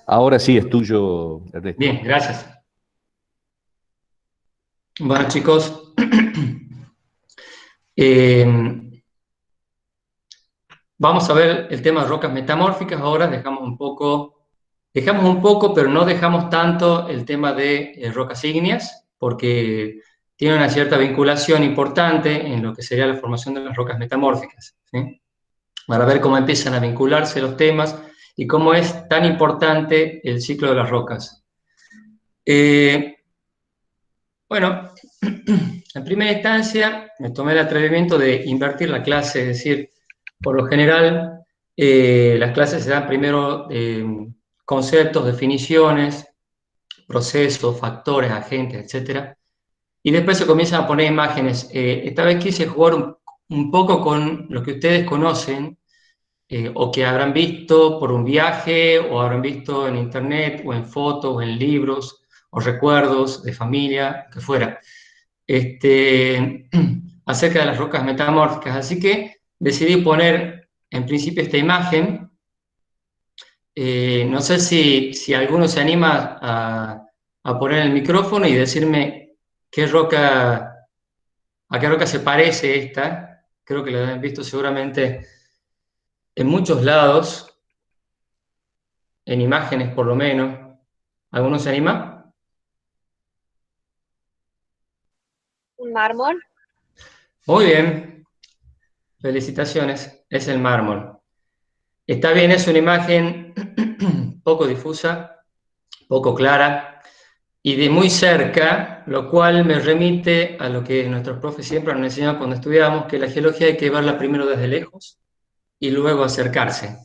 Ahora sí es tuyo, Ernesto. Bien, gracias. Bueno, chicos, eh, vamos a ver el tema de rocas metamórficas. Ahora dejamos un poco, pero no dejamos tanto el tema de rocas ígneas, porque tiene una cierta vinculación importante en lo que sería la formación de las rocas metamórficas, ¿sí? Para ver cómo empiezan a vincularse los temas y cómo es tan importante el ciclo de las rocas. Bueno, en primera instancia me tomé el atrevimiento de invertir la clase, es decir, por lo general las clases se dan primero conceptos, definiciones, procesos, factores, agentes, etcétera, y después se comienzan a poner imágenes. Esta vez quise jugar un poco con lo que ustedes conocen o que habrán visto por un viaje o habrán visto en internet o en fotos o en libros o recuerdos de familia, que fuera, acerca de las rocas metamórficas. Así que decidí poner en principio esta imagen. No sé si alguno se anima a poner el micrófono y decirme a qué roca se parece esta. Creo que la han visto seguramente en muchos lados, en imágenes por lo menos. ¿Alguno se anima? ¿Un mármol? Muy bien, felicitaciones, es el mármol. Está bien, es una imagen poco difusa, poco clara y de muy cerca, lo cual me remite a lo que nuestros profes siempre nos enseñaban cuando estudiábamos, que la geología hay que verla primero desde lejos y luego acercarse.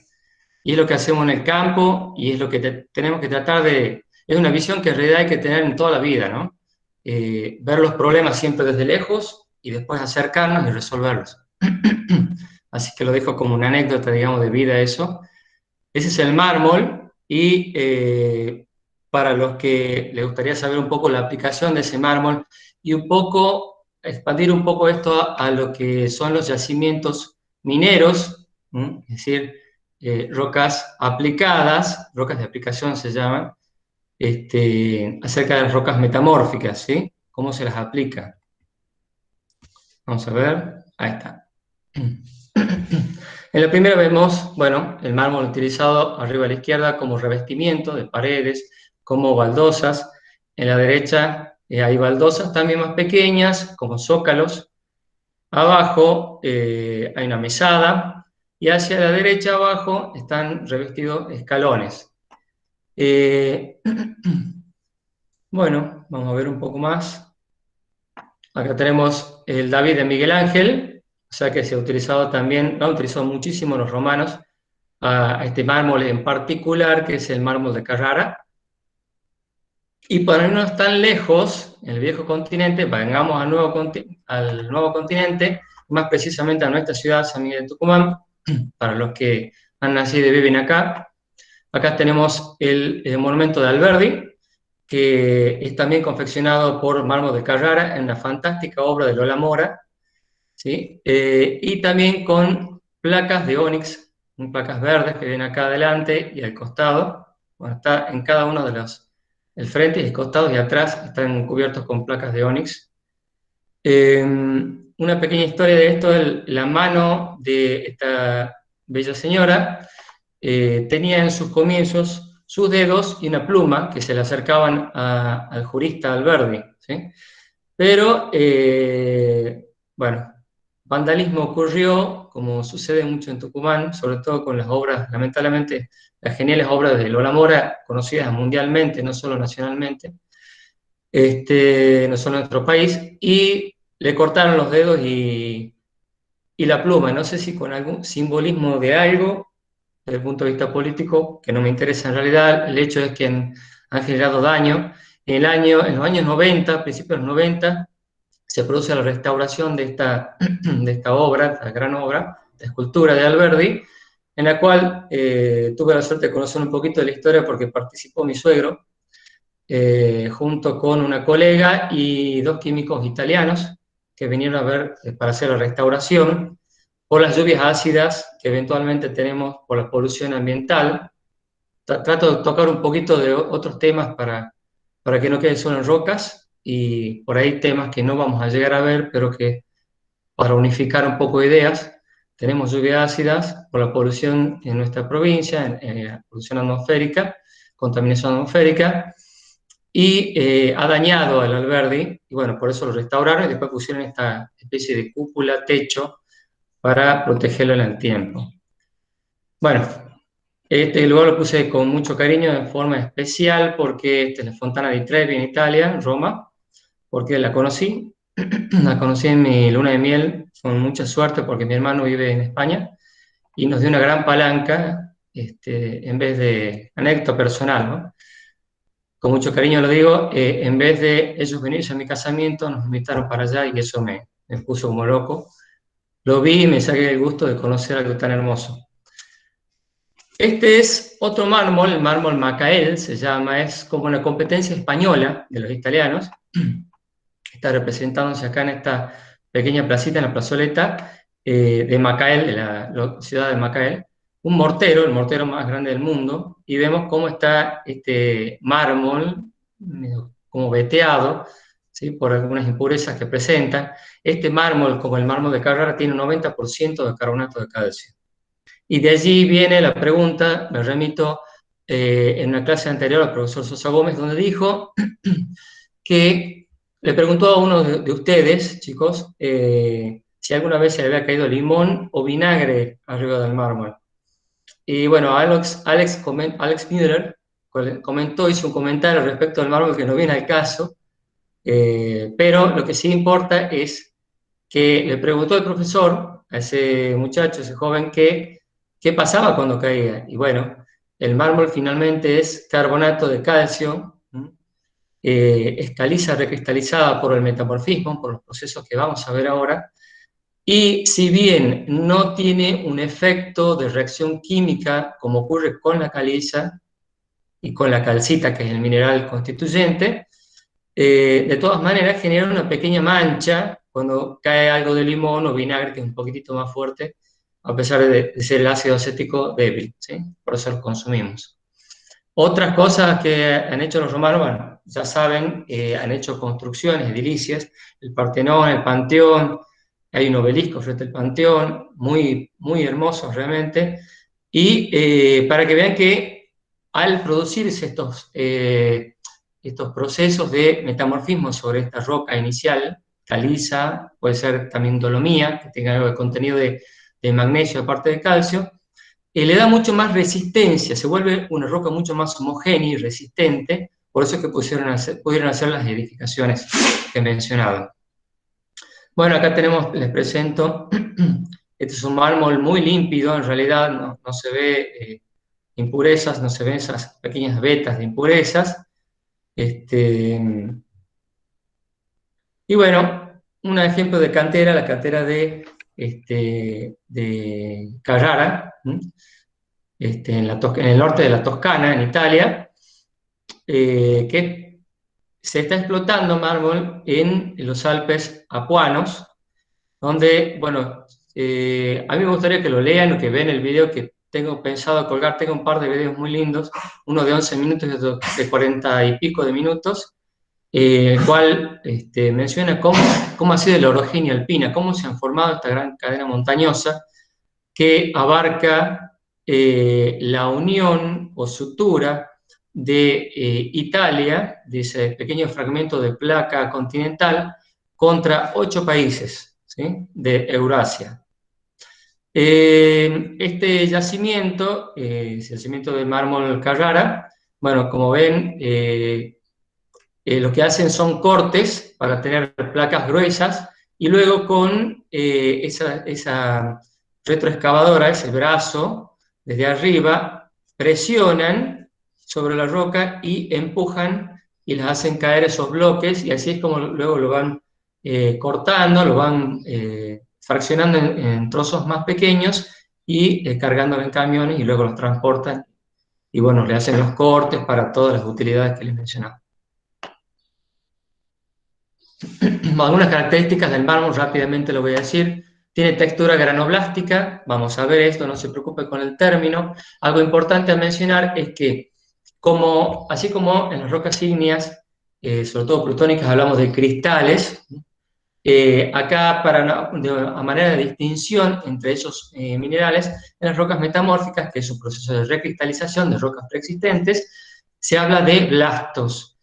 Y es lo que hacemos en el campo y es lo que tenemos que tratar de... Es una visión que en realidad hay que tener en toda la vida, ¿no? Ver los problemas siempre desde lejos y después acercarnos y resolverlos. Así que lo dejo como una anécdota, digamos, de vida eso. Ese es el mármol y para los que les gustaría saber un poco la aplicación de ese mármol y un poco, expandir un poco esto a lo que son los yacimientos mineros, es decir, rocas aplicadas, rocas de aplicación se llaman, acerca de las rocas metamórficas, ¿sí? ¿Cómo se las aplica? Vamos a ver, ahí está. En la primera vemos, bueno, el mármol utilizado arriba a la izquierda como revestimiento de paredes, como baldosas. En la derecha hay baldosas también más pequeñas, como zócalos. Abajo hay una mesada y hacia la derecha abajo están revestidos escalones. Bueno, vamos a ver un poco más. Acá tenemos el David de Miguel Ángel, o sea que se ha utilizado también, lo han utilizado muchísimo los romanos, a este mármol en particular, que es el mármol de Carrara. Y para no irnos tan lejos, en el viejo continente, vengamos al nuevo continente, más precisamente a nuestra ciudad, San Miguel de Tucumán, para los que han nacido y viven acá. Acá tenemos el monumento de Alberdi, que es también confeccionado por mármol de Carrara en una fantástica obra de Lola Mora, ¿sí? Y también con placas de ónix, placas verdes que ven acá adelante y al costado. Bueno, está en cada uno de el frente y el costado y atrás están cubiertos con placas de ónix. Una pequeña historia de esto: la mano de esta bella señora tenía en sus comienzos sus dedos y una pluma que se le acercaban al jurista Alberdi, ¿sí? Pero, bueno, vandalismo ocurrió, como sucede mucho en Tucumán, sobre todo con las obras, lamentablemente, las geniales obras de Lola Mora, conocidas mundialmente, no solo nacionalmente, no solo en nuestro país, y le cortaron los dedos y la pluma. No sé si con algún simbolismo de algo, desde el punto de vista político, que no me interesa en realidad. El hecho es que han generado daño. En los años 90, principios de los 90, se produce la restauración de esta obra, esta gran obra, de escultura de Alberdi, en la cual tuve la suerte de conocer un poquito de la historia porque participó mi suegro, junto con una colega y dos químicos italianos que vinieron a ver para hacer la restauración por las lluvias ácidas que eventualmente tenemos por la polución ambiental. trato de tocar un poquito de otros temas para que no quede solo en rocas, y por ahí temas que no vamos a llegar a ver, pero que para unificar un poco ideas. Tenemos lluvias ácidas por la polución en nuestra provincia, polución atmosférica, contaminación atmosférica, y ha dañado al Alberdi, y bueno, por eso lo restauraron y después pusieron esta especie de cúpula, techo, para protegerlo en el tiempo. Bueno, este lugar lo puse con mucho cariño, de forma especial, porque esta es la Fontana di Trevi en Italia, en Roma, porque la conocí en mi luna de miel, con mucha suerte, porque mi hermano vive en España, y nos dio una gran palanca, en vez de anécdota personal, ¿no? Con mucho cariño lo digo, en vez de ellos venirse a mi casamiento, nos invitaron para allá, y eso me puso como loco. Lo vi y me saqué el gusto de conocer algo tan hermoso. Este es otro mármol, el mármol Macael se llama, es como una competencia española de los italianos. Está representándose acá en esta pequeña placita, en la plazoleta de Macael, de la ciudad de Macael, un mortero, el mortero más grande del mundo, y vemos cómo está este mármol, como veteado, ¿sí?, por algunas impurezas que presenta. Este mármol, como el mármol de Carrara, tiene un 90% de carbonato de calcio. Y de allí viene la pregunta, me remito en una clase anterior al profesor Sosa Gómez, donde dijo que le preguntó a uno de ustedes, chicos, si alguna vez se le había caído limón o vinagre arriba del mármol. Y bueno, Alex Miller comentó, hizo un comentario respecto al mármol que no viene al caso, pero lo que sí importa es que le preguntó el profesor a ese muchacho, ese joven, qué pasaba cuando caía. Y bueno, el mármol finalmente es carbonato de calcio, es caliza recristalizada por el metamorfismo, por los procesos que vamos a ver ahora, y si bien no tiene un efecto de reacción química como ocurre con la caliza y con la calcita, que es el mineral constituyente, de todas maneras genera una pequeña mancha cuando cae algo de limón o vinagre, que es un poquitito más fuerte, a pesar de ser el ácido acético débil, ¿sí? Por eso lo consumimos. Otras cosas que han hecho los romanos, bueno, ya saben, han hecho construcciones edilicias, el Partenón, el Panteón, hay un obelisco frente al Panteón, muy, muy hermosos realmente, y para que vean que al producirse estos procesos de metamorfismo sobre esta roca inicial, caliza, puede ser también dolomía, que tenga algo de contenido de magnesio aparte de calcio, le da mucho más resistencia, se vuelve una roca mucho más homogénea y resistente, por eso es que pudieron hacer las edificaciones que mencionaba. Bueno, acá les presento, este es un mármol muy límpido, en realidad no se ve impurezas, no se ven esas pequeñas vetas de impurezas. Y bueno, un ejemplo de cantera, la cantera de Carrara, en el norte de la Toscana, en Italia, que se está explotando mármol en los Alpes apuanos, donde, bueno, a mí me gustaría que lo lean o que vean el video que tengo pensado colgar. Tengo un par de videos muy lindos, uno de 11 minutos y otro de 40 y pico de minutos, el cual menciona cómo ha sido la orogenia alpina, cómo se han formado esta gran cadena montañosa que abarca la unión o sutura de Italia, de ese pequeño fragmento de placa continental, contra 8 países, ¿sí?, de Eurasia. Este yacimiento, el yacimiento de mármol Carrara, bueno, como ven, lo que hacen son cortes para tener placas gruesas, y luego con esa retroexcavadora, ese brazo, desde arriba, presionan sobre la roca y empujan y las hacen caer esos bloques, y así es como luego lo van cortando, lo van fraccionando en trozos más pequeños y cargándolo en camiones, y luego los transportan y bueno, le hacen los cortes para todas las utilidades que les mencionaba. Algunas características del mármol rápidamente lo voy a decir. Tiene textura granoblástica, vamos a ver esto, no se preocupe con el término. Algo importante a mencionar es que, así como en las rocas ígneas, sobre todo plutónicas, hablamos de cristales, acá, a manera de distinción entre esos minerales, en las rocas metamórficas, que es un proceso de recristalización de rocas preexistentes, se habla de blastos.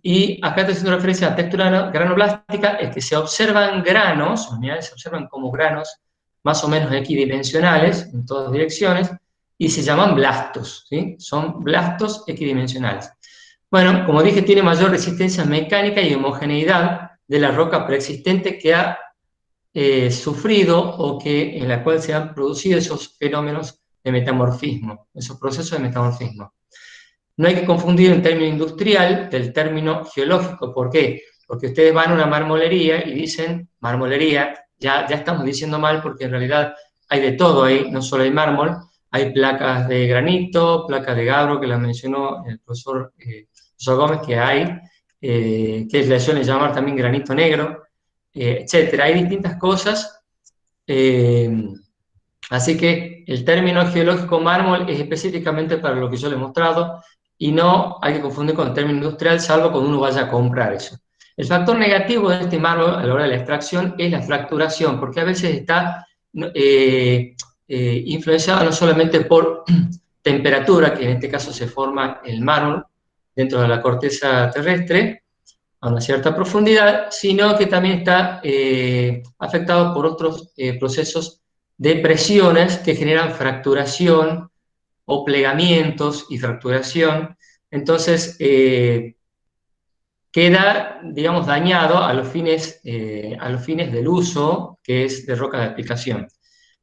Y acá estoy haciendo referencia a la textura granoblástica, es que se observan granos, los minerales se observan como granos más o menos equidimensionales en todas direcciones, y se llaman blastos, ¿sí? Son blastos equidimensionales. Bueno, como dije, tiene mayor resistencia mecánica y homogeneidad de la roca preexistente que ha sufrido o en la cual se han producido esos fenómenos de metamorfismo, esos procesos de metamorfismo. No hay que confundir el término industrial del término geológico. ¿Por qué? Porque ustedes van a una marmolería y dicen marmolería, ya estamos diciendo mal porque en realidad hay de todo ahí, no solo hay mármol, hay placas de granito, placas de gabbro, que las mencionó el profesor Gómez, que hay, que le suelen llamar también granito negro, etcétera. Hay distintas cosas, así que el término geológico mármol es específicamente para lo que yo le he mostrado, y no hay que confundir con el término industrial, salvo cuando uno vaya a comprar eso. El factor negativo de este mármol a la hora de la extracción es la fracturación, porque a veces está influenciado no solamente por temperatura, que en este caso se forma el mármol dentro de la corteza terrestre a una cierta profundidad, sino que también está afectado por otros procesos de presiones que generan fracturación o plegamientos y fracturación. Entonces, queda, digamos, dañado a los fines del uso, que es de roca de aplicación.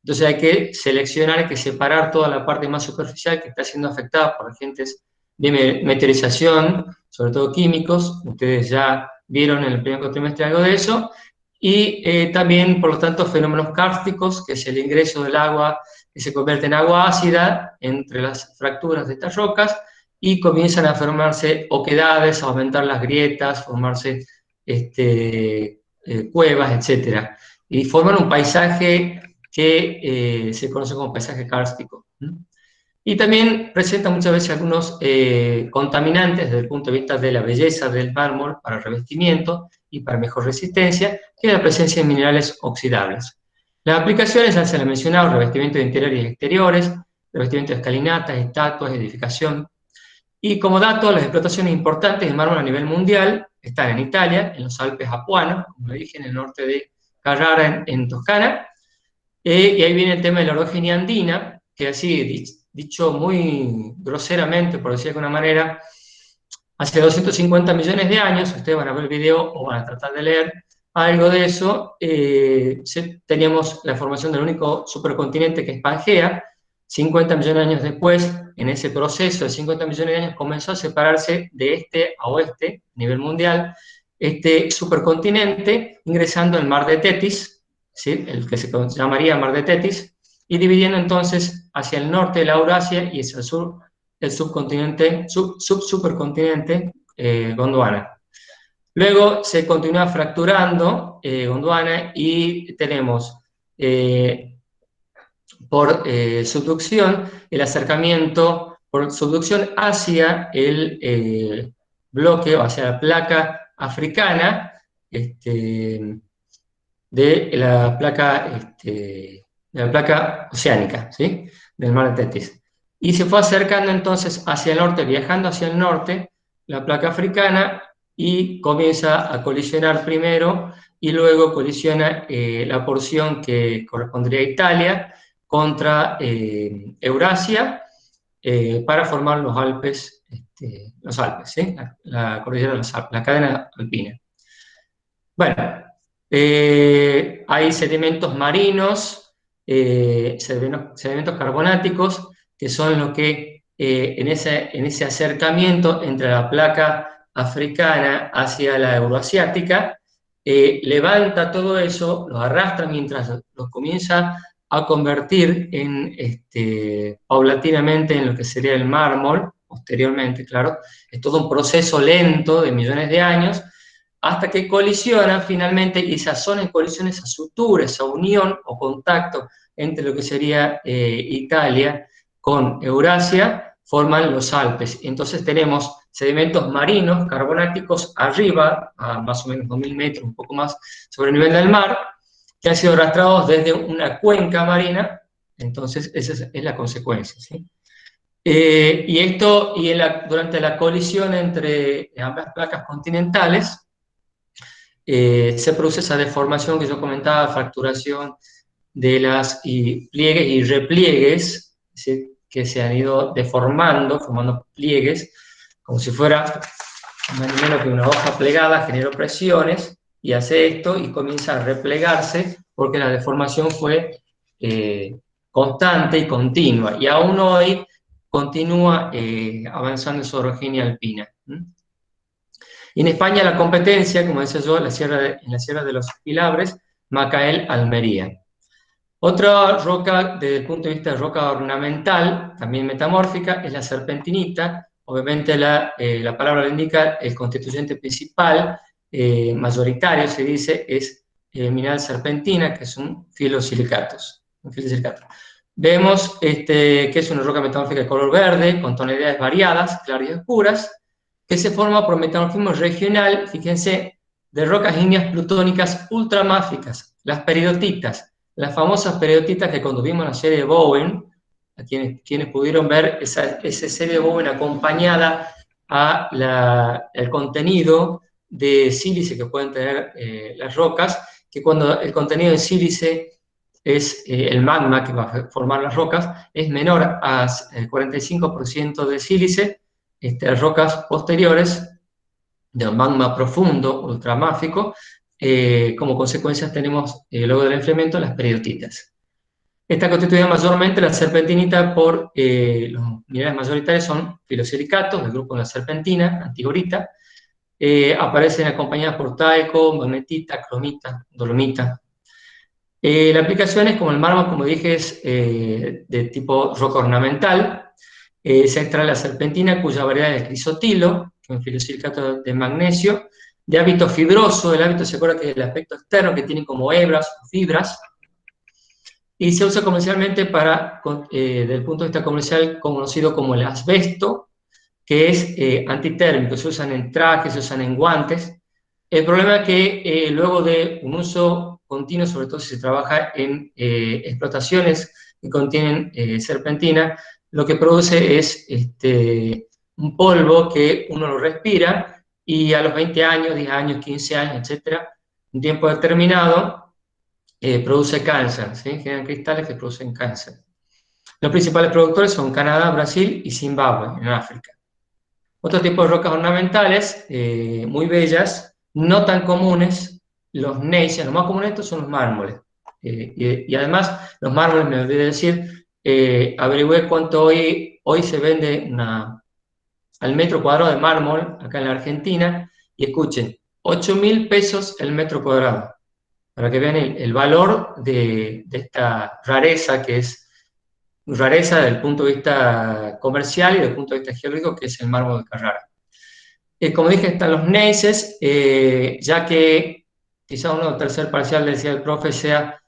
Entonces hay que seleccionar, hay que separar toda la parte más superficial que está siendo afectada por agentes de meteorización, sobre todo químicos. Ustedes ya vieron en el primer cuatrimestre algo de eso. Y también, por lo tanto, fenómenos kársticos, que es el ingreso del agua que se convierte en agua ácida entre las fracturas de estas rocas, y comienzan a formarse oquedades, a aumentar las grietas, formarse cuevas, etc. Y forman un paisaje que se conoce como paisaje kárstico. Y también presenta muchas veces algunos contaminantes desde el punto de vista de la belleza del mármol para revestimiento y para mejor resistencia, que la presencia de minerales oxidables. Las aplicaciones ya se las he mencionado: revestimiento de interiores y exteriores, revestimiento de escalinatas, estatuas, edificación. Y como dato, las explotaciones importantes de mármol a nivel mundial están en Italia, en los Alpes Apuanos, como le dije, en el norte de Carrara, en Toscana. Y ahí viene el tema de la orogenia andina, que así, dicho muy groseramente, por decir de alguna manera, hace 250 millones de años, ustedes van a ver el video o van a tratar de leer algo de eso, teníamos la formación del único supercontinente, que es Pangea. 50 millones de años después, en ese proceso de 50 millones de años, comenzó a separarse de este a oeste, a nivel mundial, este supercontinente, ingresando al mar de Tetis, ¿sí? El que se llamaría mar de Tetis, y dividiendo entonces hacia el norte la Eurasia y hacia el sur el supercontinente Gondwana. Luego se continúa fracturando Gondwana y tenemos por subducción el acercamiento por subducción hacia el bloque o hacia la placa africana, de la placa oceánica, ¿sí? Del mar de Tetis. Y se fue acercando entonces hacia el norte, viajando hacia el norte, la placa africana, y comienza a colisionar primero, y luego colisiona la porción que correspondería a Italia contra Eurasia, para formar los Alpes, ¿sí? La cordillera de los Alpes, la cadena alpina. Bueno, hay sedimentos marinos, sedimentos carbonáticos, que son los que en ese acercamiento entre la placa africana hacia la euroasiática, levanta todo eso, los arrastra mientras los comienza a convertir paulatinamente en lo que sería el mármol, posteriormente, claro. Es todo un proceso lento de millones de años, hasta que colisionan finalmente, y esas son en colisión, esa sutura, esa unión o contacto entre lo que sería Italia con Eurasia, forman los Alpes. Entonces tenemos sedimentos marinos, carbonáticos, arriba, a más o menos 2000 metros, un poco más sobre el nivel del mar, que han sido arrastrados desde una cuenca marina. Entonces esa es la consecuencia, ¿sí? Durante la colisión entre ambas placas continentales, se produce esa deformación que yo comentaba, fracturación de las pliegues y repliegues, ¿sí?, que se han ido deformando, formando pliegues, como si fuera más ni menos que una hoja plegada, generó presiones, y hace esto y comienza a replegarse, porque la deformación fue constante y continua, y aún hoy continúa avanzando en su orogenia alpina. Y en España la competencia, como decía yo, en la Sierra de los Filabres, Macael, Almería. Otra roca, desde el punto de vista de roca ornamental, también metamórfica, es la serpentinita. Obviamente la palabra lo indica, el constituyente principal, mayoritario se dice, es mineral serpentina, que es un filosilicato. Vemos que es una roca metamórfica de color verde, con tonalidades variadas, claras y oscuras, que se forma por metamorfismo regional, fíjense, de rocas ígneas plutónicas ultramáficas, las peridotitas, las famosas peridotitas que cuando vimos la serie de Bowen, a quienes pudieron ver esa serie de Bowen acompañada al contenido de sílice que pueden tener las rocas, que cuando el contenido de sílice es el magma que va a formar las rocas, es menor a 45% de sílice, rocas posteriores de un magma profundo, ultramáfico, como consecuencia tenemos, luego del enfriamiento, las peridotitas. Está constituida mayormente la serpentinita por los minerales mayoritarios son filosilicatos, del grupo de la serpentina, antigorita, aparecen acompañadas por talco, magnetita, cromita, dolomita. La aplicación es como el mármol, como dije, es de tipo roca ornamental. Se extrae la serpentina, cuya variedad es el crisotilo, que es un filosilicato de magnesio, de hábito fibroso. El hábito, se acuerda que es el aspecto externo, que tiene como hebras o fibras, y se usa comercialmente desde el punto de vista comercial, conocido como el asbesto, que es antitérmico. Se usan en trajes, se usan en guantes. El problema es que luego de un uso continuo, sobre todo si se trabaja en explotaciones que contienen serpentina, lo que produce es un polvo que uno lo respira, y a los 20 años, 10 años, 15 años, etcétera, un tiempo determinado, produce cáncer, ¿sí? Generan cristales que producen cáncer. Los principales productores son Canadá, Brasil y Zimbabue, en África. Otro tipo de rocas ornamentales, muy bellas, no tan comunes, los gneiss. Los más comunes estos son los mármoles. Y además, los mármoles, me olvidé de decir, averigüé cuánto hoy se vende al metro cuadrado de mármol acá en la Argentina, y escuchen, 8.000 pesos el metro cuadrado, para que vean el valor de esta rareza, que es rareza desde el punto de vista comercial y desde el punto de vista geológico, que es el mármol de Carrara. Como dije, están los gneisses, ya que quizá uno del tercer parcial, decía el profe, sea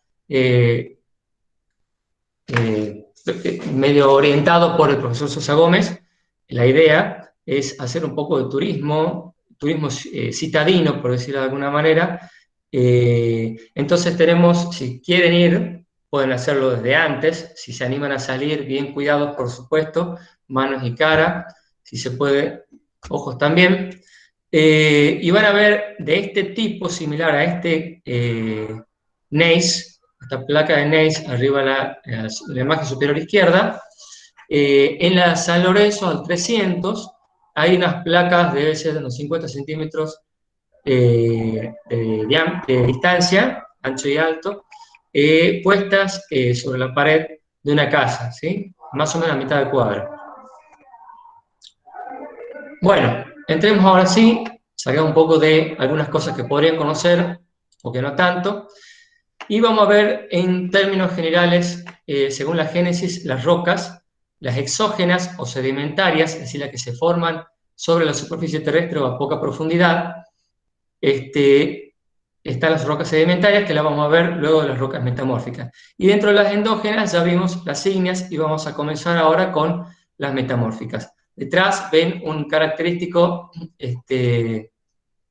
medio orientado por el profesor Sosa Gómez. La idea es hacer un poco de turismo citadino, por decirlo de alguna manera. Entonces tenemos, si quieren ir, pueden hacerlo desde antes. Si se animan a salir, bien cuidados, por supuesto, manos y cara, si se puede, ojos también. Y van a ver de este tipo, similar a este gneiss, esta placa de gneiss arriba en la imagen superior izquierda. En la San Lorenzo al 300 hay unas placas, debe ser de unos 50 centímetros de distancia, ancho y alto, puestas sobre la pared de una casa, ¿sí? Más o menos a mitad del cuadro. Bueno, entremos ahora sí, salgamos un poco de algunas cosas que podrían conocer o que no tanto, y vamos a ver en términos generales, según la génesis, las rocas, las exógenas o sedimentarias, es decir, las que se forman sobre la superficie terrestre o a poca profundidad, están las rocas sedimentarias, que las vamos a ver luego de las rocas metamórficas. Y dentro de las endógenas ya vimos las ígneas y vamos a comenzar ahora con las metamórficas. Detrás ven un característico,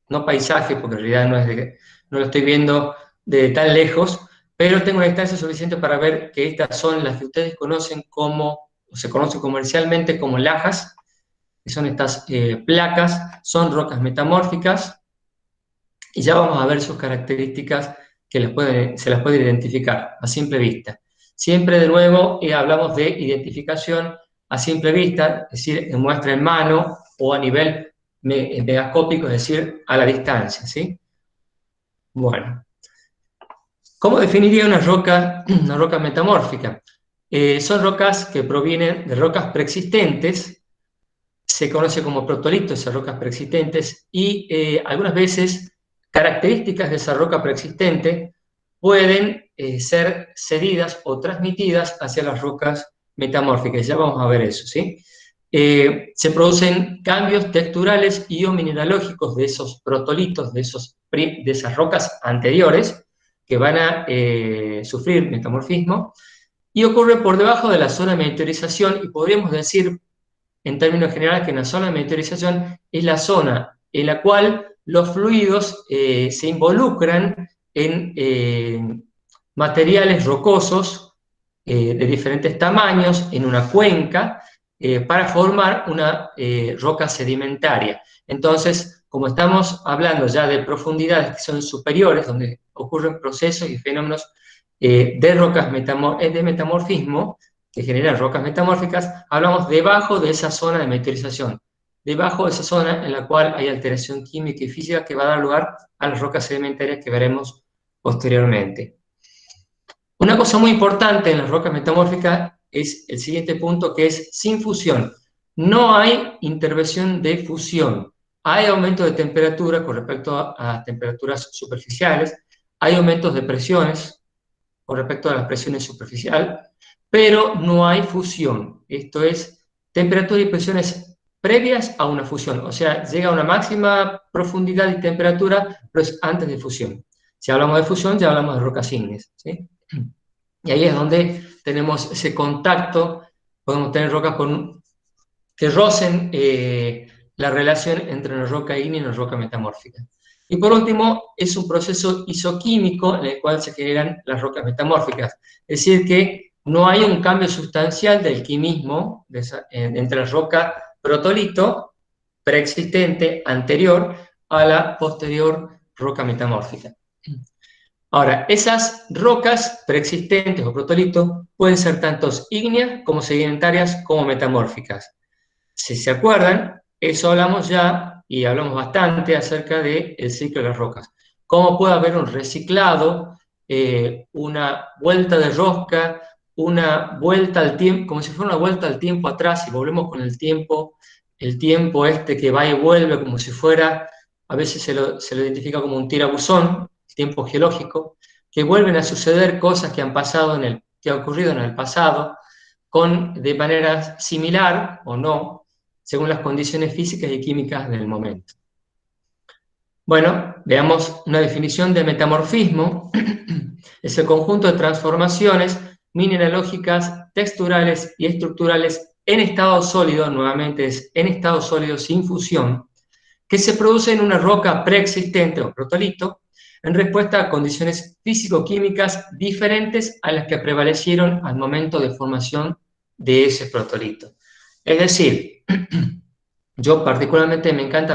no paisaje, porque en realidad no lo estoy viendo de tan lejos, pero tengo una distancia suficiente para ver que estas son las que ustedes conocen como, o se conocen comercialmente como lajas, que son estas placas, son rocas metamórficas, y ya vamos a ver sus características que se las puede identificar a simple vista. Siempre de nuevo hablamos de identificación a simple vista, es decir, en muestra en mano o a nivel megascópico, es decir, a la distancia, ¿sí? Bueno, ¿cómo definiría una roca metamórfica? Son rocas que provienen de rocas preexistentes, se conoce como protolitos, esas rocas preexistentes, y algunas veces características de esa roca preexistente pueden ser cedidas o transmitidas hacia las rocas metamórficas. Ya vamos a ver eso, ¿sí? Se producen cambios texturales y o mineralógicos de esos protolitos, de esas rocas anteriores, que van a sufrir metamorfismo, y ocurre por debajo de la zona de meteorización, y podríamos decir, en términos generales, que una zona de meteorización es la zona en la cual los fluidos se involucran en materiales rocosos de diferentes tamaños en una cuenca para formar una roca sedimentaria. Entonces, como estamos hablando ya de profundidades que son superiores, donde ocurren procesos y fenómenos de metamorfismo, que generan rocas metamórficas, hablamos debajo de esa zona de meteorización, debajo de esa zona en la cual hay alteración química y física que va a dar lugar a las rocas sedimentarias que veremos posteriormente. Una cosa muy importante en las rocas metamórficas es el siguiente punto, que es sin fusión. No hay intervención de fusión. Hay aumento de temperatura con respecto a temperaturas superficiales, hay aumentos de presiones con respecto a las presiones superficiales, pero no hay fusión. Esto es temperatura y presiones previas a una fusión, o sea, llega a una máxima profundidad y temperatura, pero es antes de fusión. Si hablamos de fusión, ya hablamos de rocas ígneas, ¿sí? Y ahí es donde tenemos ese contacto, podemos tener rocas que rocen la relación entre una roca ígnea y una roca metamórfica. Y por último, es un proceso isoquímico en el cual se generan las rocas metamórficas. Es decir, que no hay un cambio sustancial del quimismo entre la roca protolito preexistente anterior a la posterior roca metamórfica. Ahora, esas rocas preexistentes o protolitos pueden ser tanto ígneas como sedimentarias como metamórficas. Si se acuerdan, eso hablamos ya y hablamos bastante acerca del ciclo de las rocas. Cómo puede haber un reciclado, una vuelta de rosca, una vuelta al tiempo, como si fuera una vuelta al tiempo atrás, y volvemos con el tiempo que va y vuelve, como si fuera, a veces se lo identifica como un tirabuzón, el tiempo geológico, que vuelven a suceder cosas que han pasado que ha ocurrido en el pasado, de manera similar o no, según las condiciones físicas y químicas del momento. Bueno, veamos una definición de metamorfismo. Es el conjunto de transformaciones mineralógicas, texturales y estructurales en estado sólido, nuevamente es en estado sólido sin fusión, que se produce en una roca preexistente o protolito en respuesta a condiciones físico-químicas diferentes a las que prevalecieron al momento de formación de ese protolito. Es decir, yo particularmente me gusta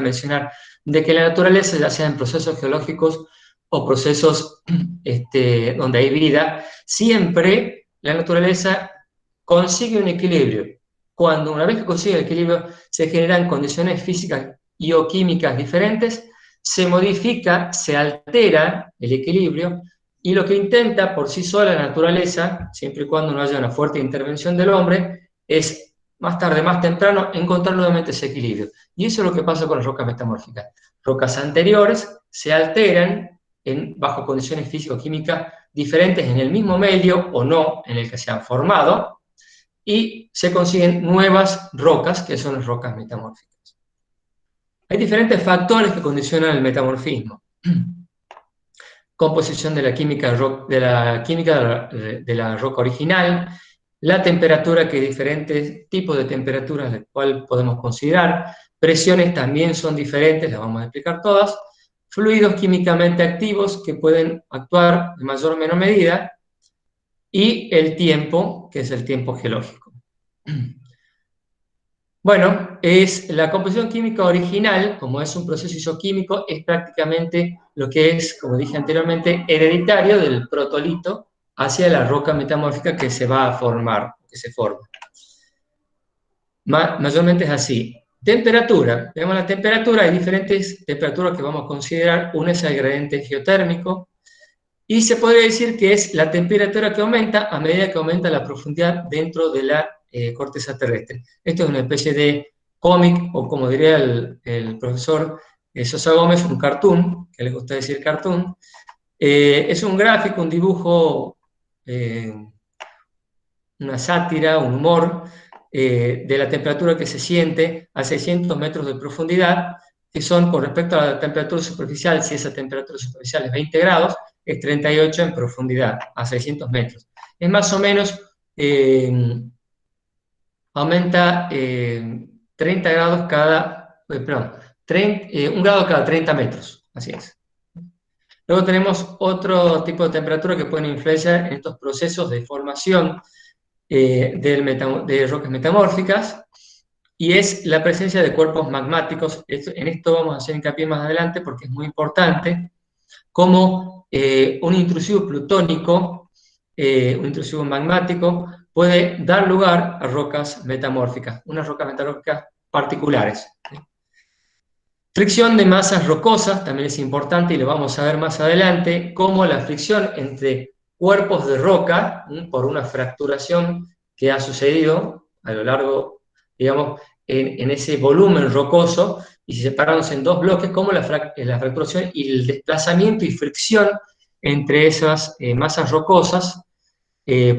mencionar, de que la naturaleza, ya sea en procesos geológicos o procesos donde hay vida, siempre la naturaleza consigue un equilibrio. Cuando una vez que consigue el equilibrio, se generan condiciones físicas y o químicas diferentes, se modifica, se altera el equilibrio, y lo que intenta por sí sola la naturaleza, siempre y cuando no haya una fuerte intervención del hombre, es más tarde, más temprano, encontrar nuevamente ese equilibrio. Y eso es lo que pasa con las rocas metamórficas. Rocas anteriores se alteran bajo condiciones físico-químicas diferentes en el mismo medio o no en el que se han formado, y se consiguen nuevas rocas, que son las rocas metamórficas. Hay diferentes factores que condicionan el metamorfismo. Composición de la química de la roca original, la temperatura, que hay diferentes tipos de temperaturas, las cuales podemos considerar, presiones también son diferentes, las vamos a explicar todas, fluidos químicamente activos que pueden actuar en mayor o menor medida, y el tiempo, que es el tiempo geológico. Bueno, es la composición química original, como es un proceso isoquímico, es prácticamente lo que es, como dije anteriormente, hereditario del protolito hacia la roca metamórfica que se va a formar, que se forma. Mayormente es así. Temperatura. Veamos la temperatura, hay diferentes temperaturas que vamos a considerar. Una es el gradiente geotérmico, y se podría decir que es la temperatura que aumenta a medida que aumenta la profundidad dentro de la corteza terrestre. Esto es una especie de cómic, o como diría el profesor Sosa Gómez, un cartoon, que le gusta decir cartoon. Es un gráfico, un dibujo, una sátira, un humor, de la temperatura que se siente a 600 metros de profundidad, que son con respecto a la temperatura superficial. Si esa temperatura superficial es 20 grados, es 38 en profundidad, a 600 metros. Es más o menos, aumenta 30 grados cada, perdón, 1 grado cada 30 metros, así es. Luego tenemos otro tipo de temperatura que pueden influenciar en estos procesos de formación de rocas metamórficas, y es la presencia de cuerpos magmáticos. En esto vamos a hacer hincapié más adelante porque es muy importante, como un intrusivo plutónico, un intrusivo magmático, puede dar lugar a rocas metamórficas, unas rocas metamórficas particulares. Fricción de masas rocosas también es importante, y lo vamos a ver más adelante, como la fricción entre cuerpos de roca, por una fracturación que ha sucedido a lo largo, digamos, en ese volumen rocoso, y se separándose en dos bloques, como la fracturación y el desplazamiento y fricción entre esas masas rocosas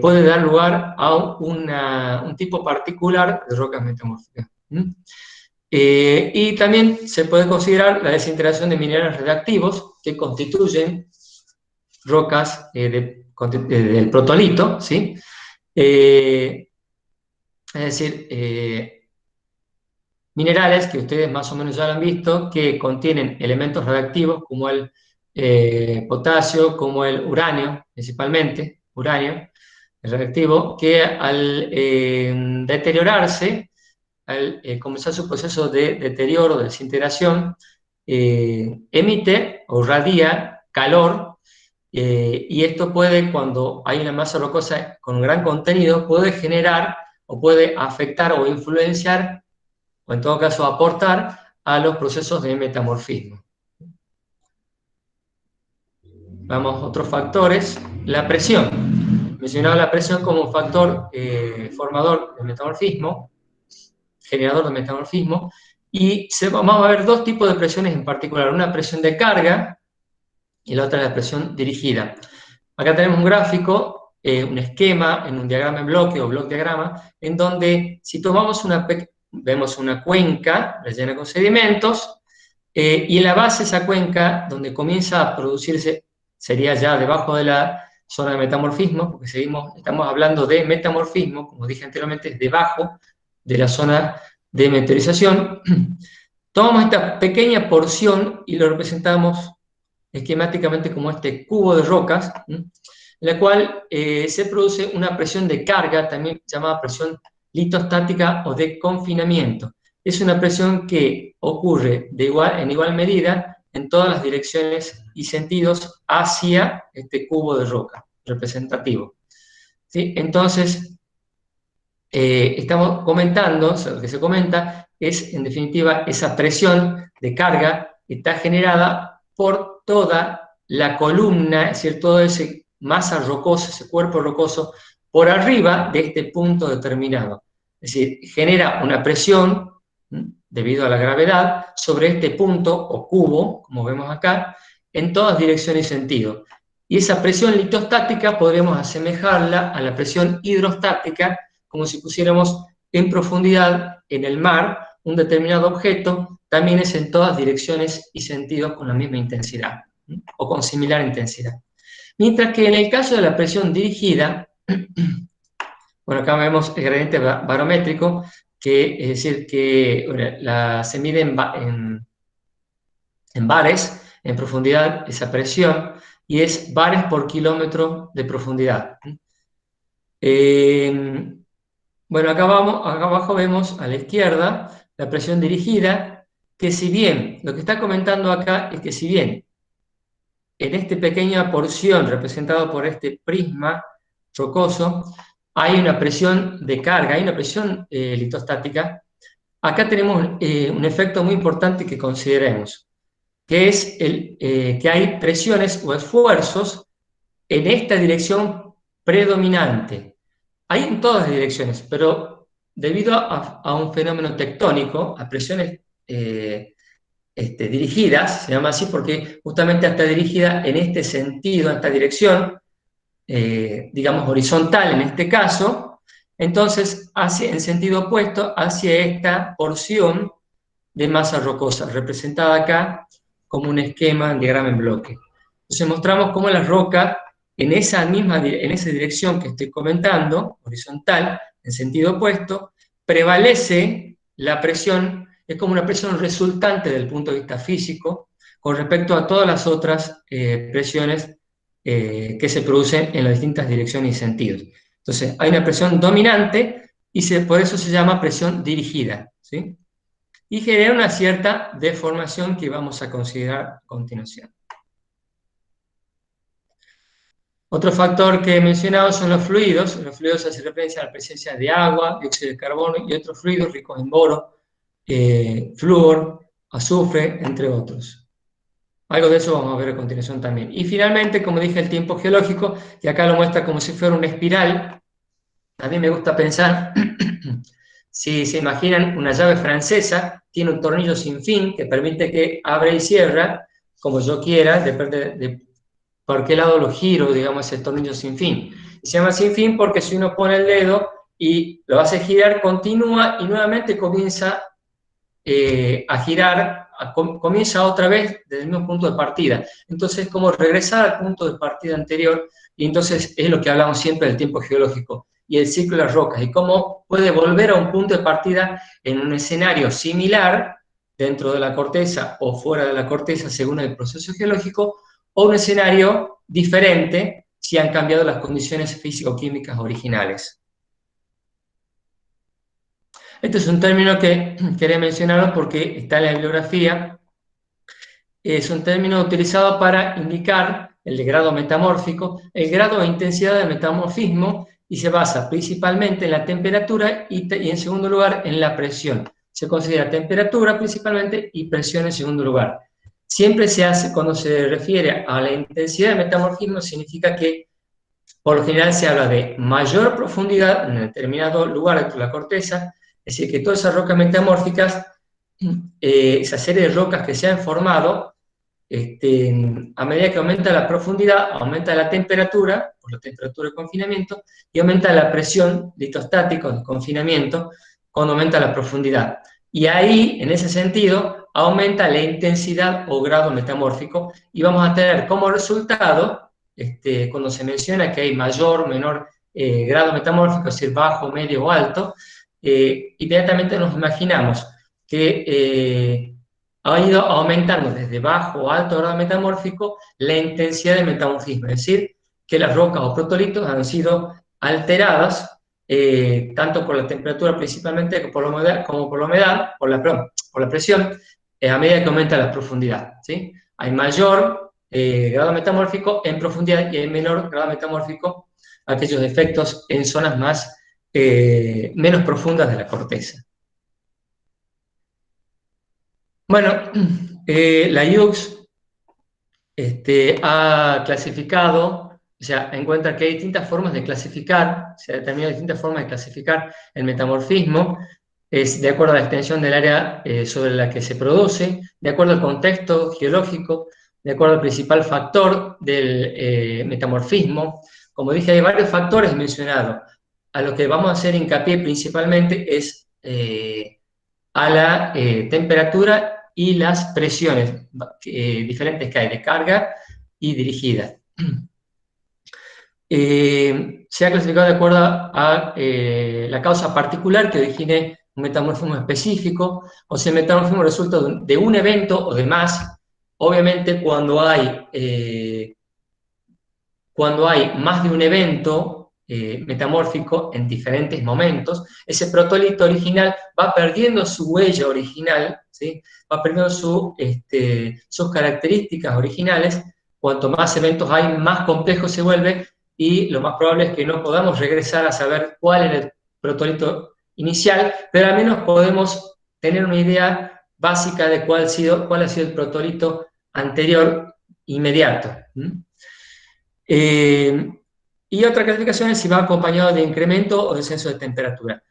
puede dar lugar a un tipo particular de rocas metamórficas. Y también se puede considerar la desintegración de minerales radiactivos que constituyen rocas del protolito, ¿sí? Es decir, minerales que ustedes más o menos ya lo han visto, que contienen elementos radiactivos como el potasio, como el uranio, principalmente, uranio, el radiactivo, que al deteriorarse, al comenzar su proceso de deterioro, de desintegración, emite o radia calor, y esto puede, cuando hay una masa rocosa con un gran contenido, puede generar o puede afectar o influenciar, o en todo caso aportar a los procesos de metamorfismo. Vamos a otros factores. La presión. Mencionaba la presión como un factor formador de metamorfismo, generador de metamorfismo, y vamos a ver dos tipos de presiones en particular, una presión de carga y la otra es la presión dirigida. Acá tenemos un gráfico, un esquema en un diagrama en bloque o block diagrama, en donde si tomamos vemos una cuenca rellena con sedimentos, y en la base de esa cuenca, donde comienza a producirse, sería ya debajo de la zona de metamorfismo, porque estamos hablando de metamorfismo, como dije anteriormente, es debajo de la zona de meteorización. Tomamos esta pequeña porción y lo representamos esquemáticamente como este cubo de rocas, en la cual se produce una presión de carga, también llamada presión litostática o de confinamiento. Es una presión que ocurre en igual medida en todas las direcciones y sentidos hacia este cubo de roca representativo. ¿Sí? Entonces, estamos comentando, lo que se comenta es, en definitiva, esa presión de carga que está generada por toda la columna, es decir, toda esa masa rocosa, ese cuerpo rocoso, por arriba de este punto determinado. Es decir, genera una presión, debido a la gravedad, sobre este punto o cubo, como vemos acá, en todas direcciones y sentidos. Y esa presión litostática podríamos asemejarla a la presión hidrostática, como si pusiéramos en profundidad en el mar un determinado objeto también es en todas direcciones y sentidos con la misma intensidad, o con similar intensidad. Mientras que en el caso de la presión dirigida, bueno, acá vemos el gradiente barométrico, que es decir, que se mide en bares, en profundidad, esa presión, y es bares por kilómetro de profundidad. Bueno, acá abajo vemos a la izquierda la presión dirigida, que si bien, lo que está comentando acá es que si bien en esta pequeña porción representada por este prisma rocoso hay una presión de carga, hay una presión litostática, acá tenemos un efecto muy importante que consideremos, que es que hay presiones o esfuerzos en esta dirección predominante. Hay en todas las direcciones, pero debido a un fenómeno tectónico, a presiones dirigidas, se llama así porque justamente está dirigida en este sentido, en esta dirección, digamos horizontal en este caso, entonces en sentido opuesto hacia esta porción de masa rocosa, representada acá como un esquema, un diagrama en bloque. Entonces mostramos cómo la roca, en esa dirección que estoy comentando, horizontal, en sentido opuesto, prevalece la presión, es como una presión resultante del punto de vista físico, con respecto a todas las otras presiones que se producen en las distintas direcciones y sentidos. Entonces, hay una presión dominante y por eso se llama presión dirigida, ¿sí? Y genera una cierta deformación que vamos a considerar a continuación. Otro factor que he mencionado son los fluidos. Los fluidos hacen referencia a la presencia de agua, dióxido de carbono y otros fluidos ricos en boro, flúor, azufre, entre otros. Algo de eso vamos a ver a continuación también. Y finalmente, como dije, el tiempo geológico, y acá lo muestra como si fuera una espiral. A mí me gusta pensar, si se imaginan una llave francesa, tiene un tornillo sin fin que permite que abra y cierra como yo quiera, depende de por qué lado lo giro, digamos, ese tornillo sin fin. Y se llama sin fin porque si uno pone el dedo y lo hace girar, continúa y nuevamente comienza a girar, comienza otra vez desde el mismo punto de partida. Entonces, es como regresar al punto de partida anterior, y entonces es lo que hablamos siempre del tiempo geológico y el ciclo de las rocas, y cómo puede volver a un punto de partida en un escenario similar dentro de la corteza o fuera de la corteza según el proceso geológico, o un escenario diferente si han cambiado las condiciones físico-químicas originales. Este es un término que quería mencionarlo porque está en la bibliografía. Es un término utilizado para indicar el grado metamórfico, el grado de intensidad del metamorfismo, y se basa principalmente en la temperatura y en segundo lugar en la presión. Se considera temperatura principalmente y presión en segundo lugar. Siempre se hace, cuando se refiere a la intensidad del metamorfismo, significa que por lo general se habla de mayor profundidad en un determinado lugar dentro de la corteza, es decir, que todas esas rocas metamórficas, esa serie de rocas que se han formado, a medida que aumenta la profundidad, aumenta la temperatura, por la temperatura de confinamiento, y aumenta la presión litostática de confinamiento cuando aumenta la profundidad. Y ahí, en ese sentido, aumenta la intensidad o grado metamórfico, y vamos a tener como resultado, cuando se menciona que hay mayor o menor grado metamórfico, es decir, bajo, medio o alto, inmediatamente nos imaginamos que ha ido aumentando desde bajo o alto grado metamórfico la intensidad del metamorfismo, es decir, que las rocas o protolitos han sido alteradas tanto por la temperatura principalmente como por la humedad, por la presión, a medida que aumenta la profundidad, ¿sí? Hay mayor grado metamórfico en profundidad y hay menor grado metamórfico, aquellos efectos en zonas menos profundas de la corteza. Bueno, la IUCS ha clasificado, o sea, encuentra que hay distintas formas de clasificar, se ha determinado distintas formas de clasificar el metamorfismo, es de acuerdo a la extensión del área sobre la que se produce, de acuerdo al contexto geológico, de acuerdo al principal factor del metamorfismo. Como dije, hay varios factores mencionados. A lo que vamos a hacer hincapié principalmente es a la temperatura y las presiones diferentes que hay de carga y dirigida. Se ha clasificado de acuerdo a la causa particular que origine un metamorfismo específico, o si el metamorfismo resulta de un evento o de más. Obviamente cuando hay más de un evento metamórfico en diferentes momentos, ese protolito original va perdiendo su huella original, ¿sí? Va perdiendo sus características originales. Cuanto más eventos hay, más complejo se vuelve, y lo más probable es que no podamos regresar a saber cuál era el protolito inicial, pero al menos podemos tener una idea básica de cuál ha sido el protolito anterior inmediato. Y otra clasificación es si va acompañado de incremento o descenso de temperatura.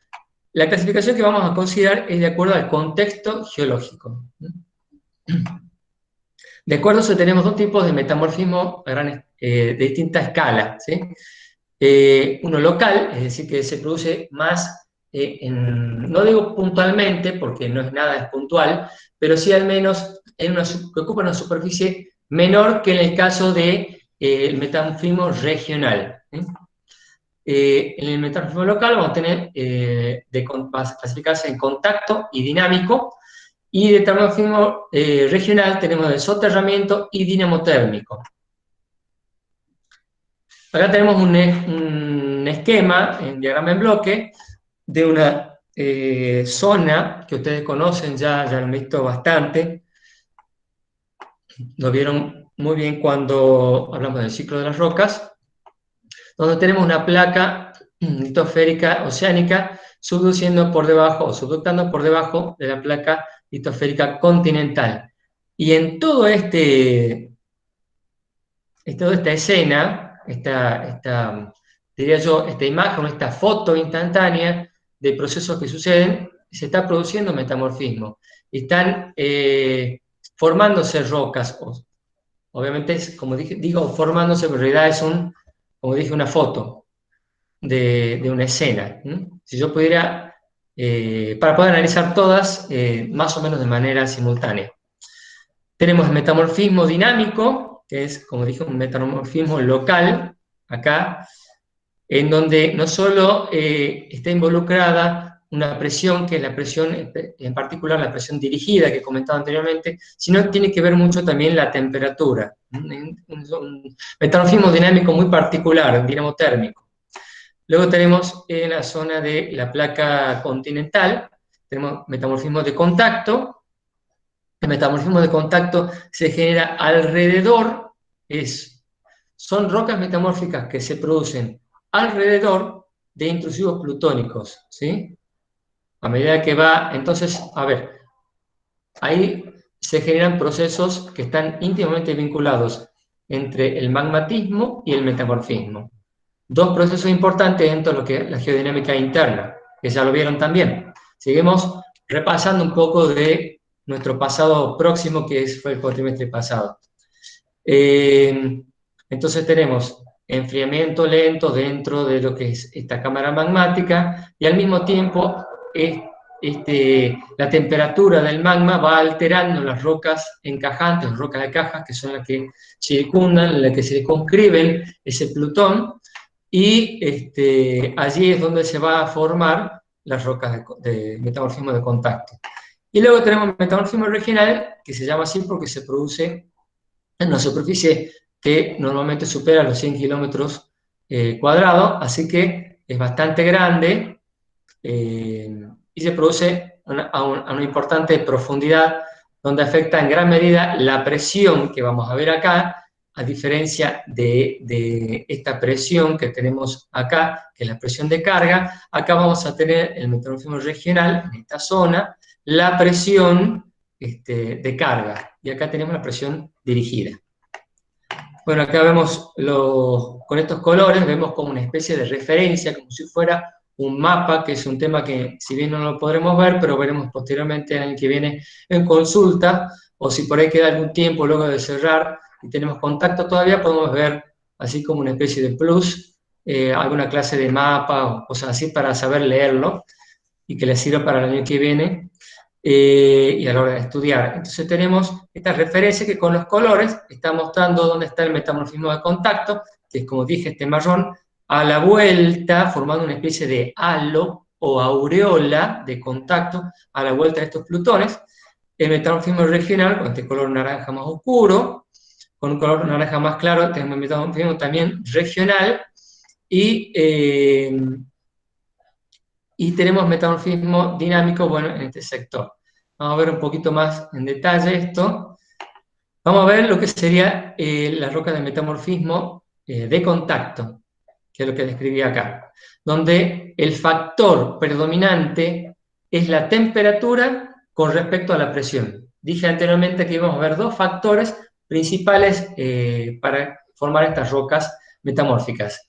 La clasificación que vamos a considerar es de acuerdo al contexto geológico. De acuerdo a eso tenemos dos tipos de metamorfismo de distinta escala, ¿sí? Uno local, es decir, que se produce más, no digo puntualmente, porque no es nada puntual, pero sí al menos que ocupa una superficie menor que en el caso de el metamorfismo regional. En el metamorfismo local vamos a tener, va a clasificarse en contacto y dinámico, y de metamorfismo regional tenemos de soterramiento y dinamotérmico. Acá tenemos un esquema, en diagrama en bloque, de una zona que ustedes conocen, ya lo han visto bastante, lo vieron muy bien cuando hablamos del ciclo de las rocas, donde tenemos una placa litosférica oceánica subduciendo por debajo, o subductando por debajo de la placa litosférica continental. Y en toda esta escena, diría yo, esta imagen, esta foto instantánea de procesos que suceden, se está produciendo metamorfismo. Están formándose rocas. Obviamente, como digo, formándose, pero en realidad es como dije, una foto de una escena. Si yo pudiera, para poder analizar todas, más o menos de manera simultánea. Tenemos el metamorfismo dinámico, que es, como dije, un metamorfismo local, acá, en donde no solo está involucrada una presión, que es la presión, en particular la presión dirigida que comentaba anteriormente, sino que tiene que ver mucho también la temperatura. Un metamorfismo dinámico muy particular, dinamotérmico. Luego tenemos en la zona de la placa continental, tenemos metamorfismo de contacto. El metamorfismo de contacto se genera alrededor, son rocas metamórficas que se producen alrededor de intrusivos plutónicos, ¿sí? A medida que va, entonces, a ver, ahí se generan procesos que están íntimamente vinculados entre el magmatismo y el metamorfismo. Dos procesos importantes dentro de lo que es la geodinámica interna, que ya lo vieron también. Seguimos repasando un poco de nuestro pasado próximo, que fue el cuatrimestre pasado. Entonces tenemos enfriamiento lento dentro de lo que es esta cámara magmática, y al mismo tiempo la temperatura del magma va alterando las rocas encajantes, rocas de cajas, que son las que circundan, las que circunscriben ese Plutón, y allí es donde se va a formar las rocas de metamorfismo de contacto. Y luego tenemos el metamorfismo regional, que se llama así porque se produce en una superficie que normalmente supera los 100 kilómetros cuadrados, así que es bastante grande, y se produce a una importante profundidad, donde afecta en gran medida la presión que vamos a ver acá, a diferencia de esta presión que tenemos acá, que es la presión de carga. Acá vamos a tener el metamorfismo regional, en esta zona, la presión de carga, y acá tenemos la presión dirigida. Bueno, acá vemos, con estos colores, vemos como una especie de referencia, como si fuera un mapa, que es un tema que, si bien no lo podremos ver, pero veremos posteriormente el año que viene en consulta, o si por ahí queda algún tiempo luego de cerrar y tenemos contacto todavía, podemos ver así como una especie de plus, alguna clase de mapa o cosas así para saber leerlo y que les sirva para el año que viene. y a la hora de estudiar. Entonces tenemos esta referencia que con los colores está mostrando dónde está el metamorfismo de contacto, que es, como dije, este marrón, a la vuelta, formando una especie de halo o aureola de contacto a la vuelta de estos plutones. El metamorfismo regional, con este color naranja más oscuro, con un color naranja más claro, tenemos el metamorfismo también regional, y tenemos metamorfismo dinámico, bueno, en este sector. Vamos a ver un poquito más en detalle esto. Vamos a ver lo que sería la roca de metamorfismo de contacto, que es lo que describí acá, donde el factor predominante es la temperatura con respecto a la presión. Dije anteriormente que íbamos a ver dos factores principales para formar estas rocas metamórficas.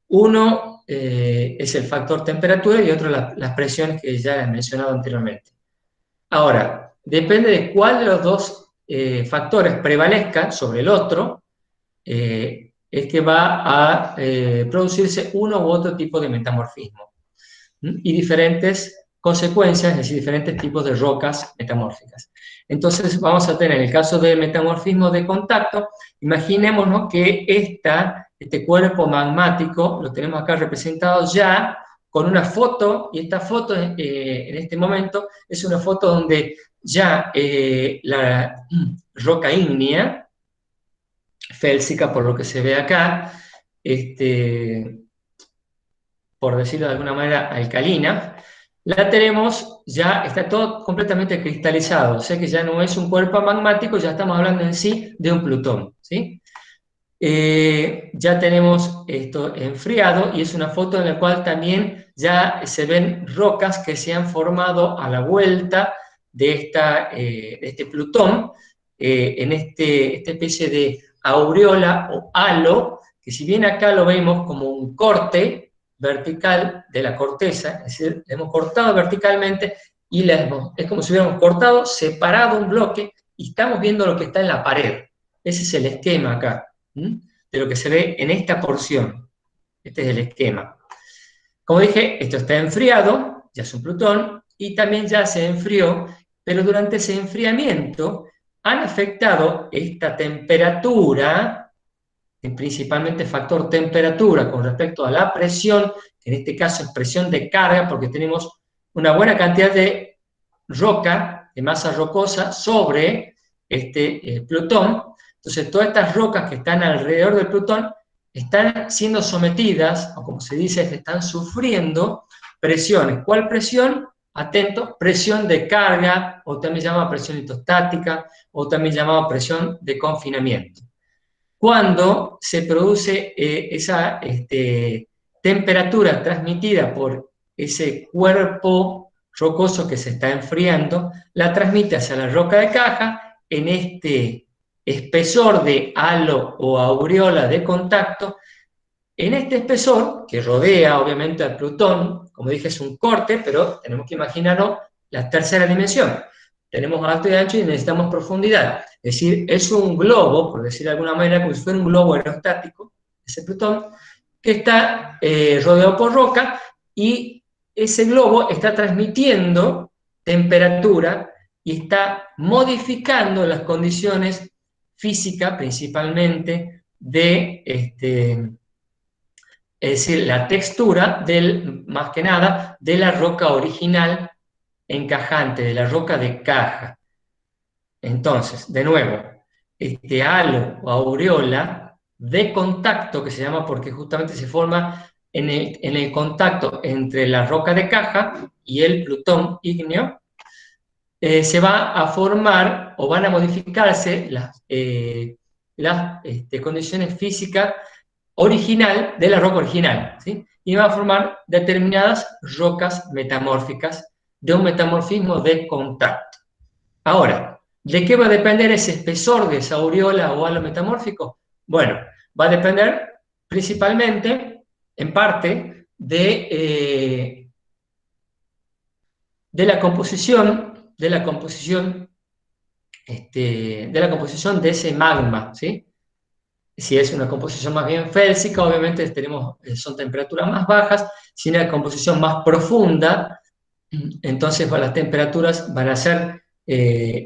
Uno es el factor temperatura y otro las presiones que ya he mencionado anteriormente. Ahora, depende de cuál de los dos factores prevalezca sobre el otro, es que va a producirse uno u otro tipo de metamorfismo. Y diferentes consecuencias, es decir, diferentes tipos de rocas metamórficas. Entonces vamos a tener, en el caso del metamorfismo de contacto, imaginémonos que este cuerpo magmático lo tenemos acá representado ya con una foto, y esta foto en este momento es una foto donde ya la roca ígnea, félsica por lo que se ve acá, por decirlo de alguna manera, alcalina, la tenemos ya, está todo completamente cristalizado, o sea que ya no es un cuerpo magmático, ya estamos hablando en sí de un plutón, ¿sí? Ya tenemos esto enfriado y es una foto en la cual también ya se ven rocas que se han formado a la vuelta de este plutón, en esta especie de aureola o halo, que si bien acá lo vemos como un corte vertical de la corteza, es decir, le hemos cortado verticalmente y es como si hubiéramos cortado, separado un bloque y estamos viendo lo que está en la pared. Ese es el esquema acá, de lo que se ve en esta porción. Este es el esquema. Como dije, esto está enfriado, ya es un plutón, y también ya se enfrió, pero durante ese enfriamiento han afectado esta temperatura, principalmente factor temperatura con respecto a la presión, que en este caso es presión de carga, porque tenemos una buena cantidad de roca, de masa rocosa, sobre este Plutón. Entonces, todas estas rocas que están alrededor del Plutón están siendo sometidas, o como se dice, están sufriendo presiones. ¿Cuál presión? Atento, presión de carga, o también llamada presión litostática, o también llamada presión de confinamiento. Cuando se produce esa temperatura transmitida por ese cuerpo rocoso que se está enfriando, la transmite hacia la roca de caja en este espesor de halo o aureola de contacto. En este espesor, que rodea obviamente al Plutón, como dije es un corte, pero tenemos que imaginarnos la tercera dimensión. Tenemos alto y ancho y necesitamos profundidad. Es decir, es un globo, por decir de alguna manera, como si fuera un globo aerostático, ese Plutón, que está rodeado por roca, y ese globo está transmitiendo temperatura y está modificando las condiciones físicas, principalmente de es decir, la textura más que nada, de la roca original encajante, de la roca de caja. Entonces, de nuevo, este halo o aureola de contacto, que se llama porque justamente se forma en el contacto entre la roca de caja y el Plutón ígneo, se va a formar o van a modificarse las condiciones físicas original de la roca original, ¿sí? Y va a formar determinadas rocas metamórficas de un metamorfismo de contacto. Ahora, ¿de qué va a depender ese espesor de esa aureola o halo metamórfico? Bueno, va a depender principalmente, en parte, de la composición de ese magma, ¿sí? Si es una composición más bien félsica, obviamente son temperaturas más bajas. Si es una composición más profunda, entonces las temperaturas van a ser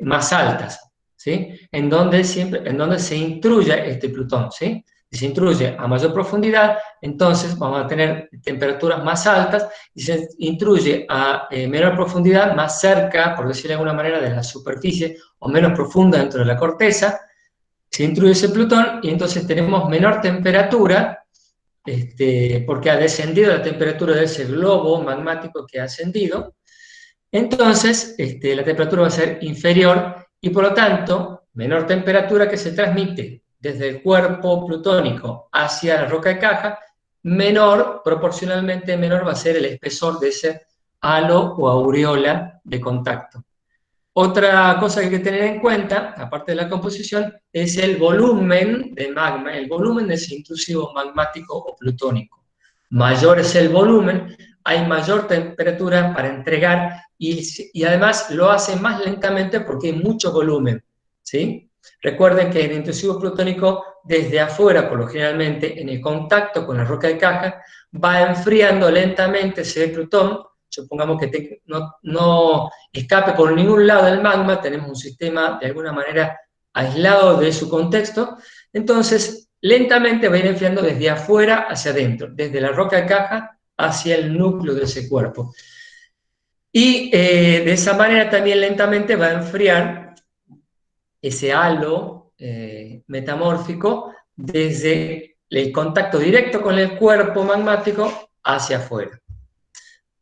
más altas, ¿sí? En donde se intruya este Plutón, ¿sí? Si se intruye a mayor profundidad, entonces vamos a tener temperaturas más altas, y si se intruye a menor profundidad, más cerca, por decirlo de alguna manera, de la superficie, o menos profunda dentro de la corteza, se intruye ese Plutón, y entonces tenemos menor temperatura, porque ha descendido la temperatura de ese globo magmático que ha ascendido. Entonces, la temperatura va a ser inferior y por lo tanto, menor temperatura que se transmite desde el cuerpo plutónico hacia la roca de caja, proporcionalmente menor va a ser el espesor de ese halo o aureola de contacto. Otra cosa que hay que tener en cuenta, aparte de la composición, es el volumen de magma, el volumen de ese intrusivo magmático o plutónico. Mayor es el volumen, hay mayor temperatura para entregar y además lo hace más lentamente porque hay mucho volumen, ¿sí? Recuerden que el intrusivo plutónico desde afuera, por lo generalmente, en el contacto con la roca de caja, va enfriando lentamente ese Plutón. Supongamos que no escape por ningún lado del magma, tenemos un sistema de alguna manera aislado de su contexto, entonces lentamente va a ir enfriando desde afuera hacia adentro, desde la roca de caja hacia el núcleo de ese cuerpo. Y de esa manera también lentamente va a enfriar ese halo metamórfico desde el contacto directo con el cuerpo magmático hacia afuera.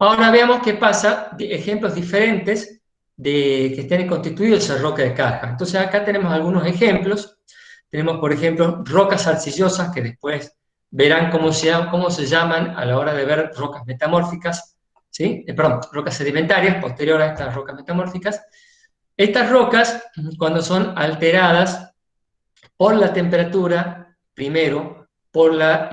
Ahora veamos qué pasa, ejemplos diferentes de que estén constituidos esa roca de caja. Entonces acá tenemos algunos ejemplos. Tenemos, por ejemplo, rocas arcillosas, que después verán cómo se llaman a la hora de ver rocas metamórficas, ¿sí? Rocas sedimentarias, posterior a estas rocas metamórficas. Estas rocas, cuando son alteradas por la temperatura, primero, por la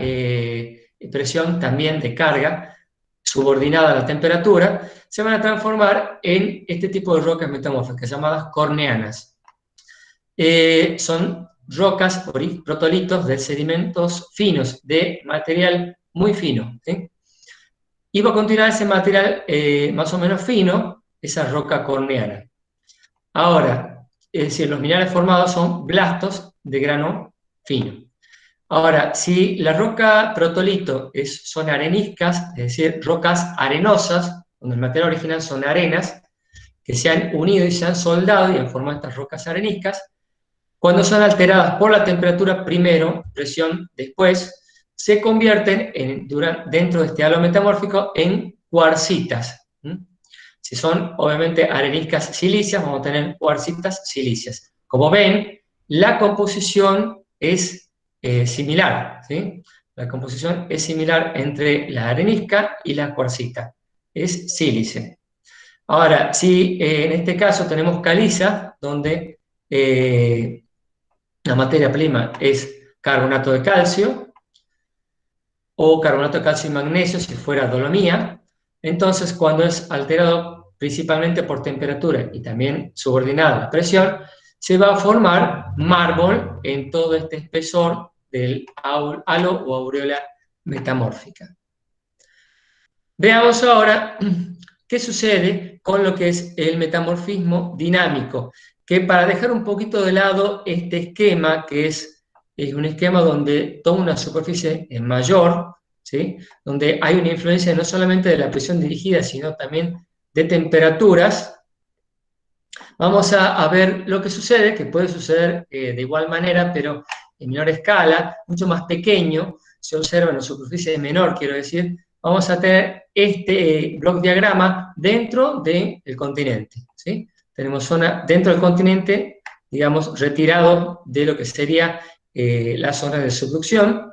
presión también de carga, subordinada a la temperatura, se van a transformar en este tipo de rocas metamórficas, llamadas corneanas. Son rocas, protolitos de sedimentos finos, de material muy fino, ¿sí? Y va a continuar ese material más o menos fino, esa roca corneana. Ahora, es decir, los minerales formados son blastos de grano fino. Ahora, si la roca protolito son areniscas, es decir, rocas arenosas, donde el material original son arenas, que se han unido y se han soldado y han formado estas rocas areniscas, cuando son alteradas por la temperatura primero, presión después, se convierten dentro de este halo metamórfico en cuarcitas. Si son, obviamente, areniscas silíceas, vamos a tener cuarcitas silíceas. Como ven, la composición es similar, ¿sí? La composición es similar entre la arenisca y la cuarcita. Es sílice. Ahora, si en este caso tenemos caliza, donde la materia prima es carbonato de calcio, o carbonato de calcio y magnesio, si fuera dolomía, entonces cuando es alterado principalmente por temperatura y también subordinado a la presión, se va a formar mármol en todo este espesor del halo o aureola metamórfica. Veamos ahora qué sucede con lo que es el metamorfismo dinámico, que para dejar un poquito de lado este esquema, que es un esquema donde toma una superficie mayor, ¿sí? Donde hay una influencia no solamente de la presión dirigida, sino también de temperaturas. Vamos a ver lo que sucede, que puede suceder de igual manera, pero en menor escala, mucho más pequeño, se observa en una superficie menor, quiero decir. Vamos a tener este block diagrama dentro del continente, ¿sí? Tenemos zona dentro del continente, digamos, retirado de lo que sería la zona de subducción.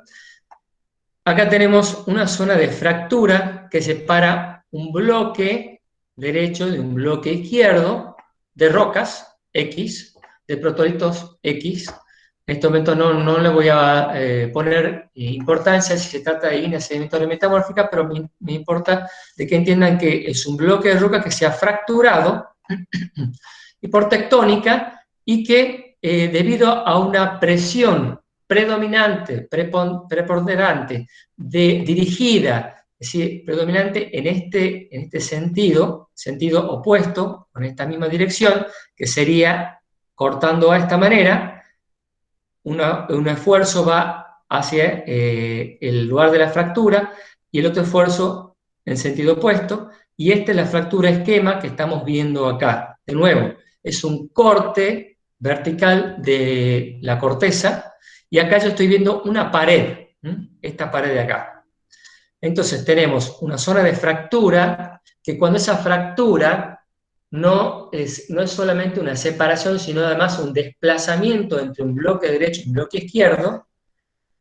Acá tenemos una zona de fractura que separa un bloque derecho de un bloque izquierdo de rocas X, de protolitos X. En este momento no le voy a poner importancia si se trata de líneas sedimentarias metamórficas, pero me importa de que entiendan que es un bloque de roca que se ha fracturado y por tectónica, y que debido a una presión predominante, preponderante, dirigida es decir, predominante en este sentido opuesto, con esta misma dirección, que sería cortando a esta manera, un esfuerzo va hacia el lugar de la fractura y el otro esfuerzo en sentido opuesto, y esta es la fractura esquema que estamos viendo acá. De nuevo, es un corte vertical de la corteza, y acá yo estoy viendo una pared, esta pared de acá. Entonces tenemos una zona de fractura, que cuando esa fractura no es solamente una separación, sino además un desplazamiento entre un bloque derecho y un bloque izquierdo,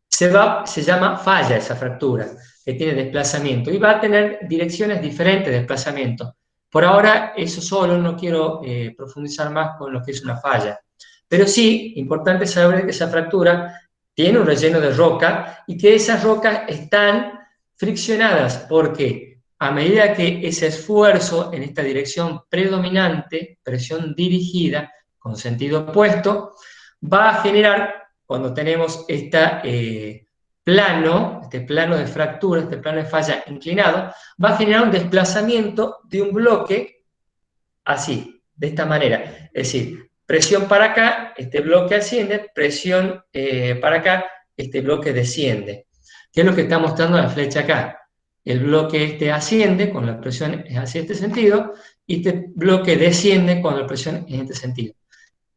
se llama falla esa fractura, que tiene desplazamiento, y va a tener direcciones diferentes de desplazamiento. Por ahora, eso solo, no quiero profundizar más con lo que es una falla. Pero sí, importante saber que esa fractura tiene un relleno de roca y que esas rocas están friccionadas, porque a medida que ese esfuerzo en esta dirección predominante, presión dirigida, con sentido opuesto, va a generar, cuando tenemos este plano de fractura, este plano de falla inclinado, va a generar un desplazamiento de un bloque así, de esta manera. Es decir, presión para acá, este bloque asciende, presión para acá, este bloque desciende. ¿Qué es lo que está mostrando la flecha acá? El bloque este asciende cuando la presión es hacia este sentido, y este bloque desciende cuando la presión es en este sentido.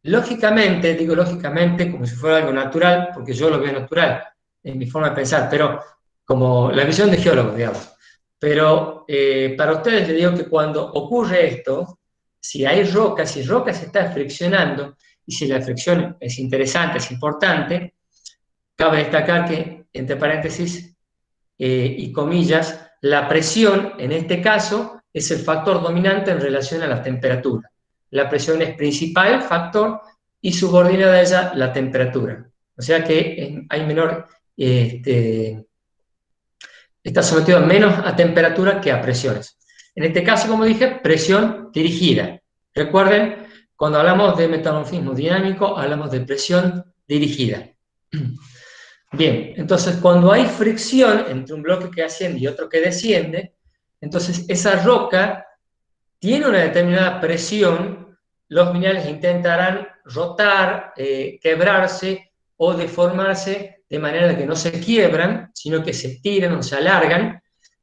Lógicamente, digo lógicamente como si fuera algo natural, porque yo lo veo natural en mi forma de pensar, pero como la visión de geólogo, digamos. Pero para ustedes les digo que cuando ocurre esto, si hay rocas, si roca se está friccionando, y si la fricción es interesante, es importante, cabe destacar que, entre paréntesis y comillas, la presión, en este caso, es el factor dominante en relación a la temperatura. La presión es principal factor y subordinada a ella la temperatura. O sea que hay menor, está sometido menos a temperatura que a presiones. En este caso, como dije, presión dirigida. Recuerden, cuando hablamos de metamorfismo dinámico, hablamos de presión dirigida. Bien, entonces cuando hay fricción entre un bloque que asciende y otro que desciende, entonces esa roca tiene una determinada presión, los minerales intentarán rotar, quebrarse o deformarse de manera que no se quiebran, sino que se estiran o se alargan.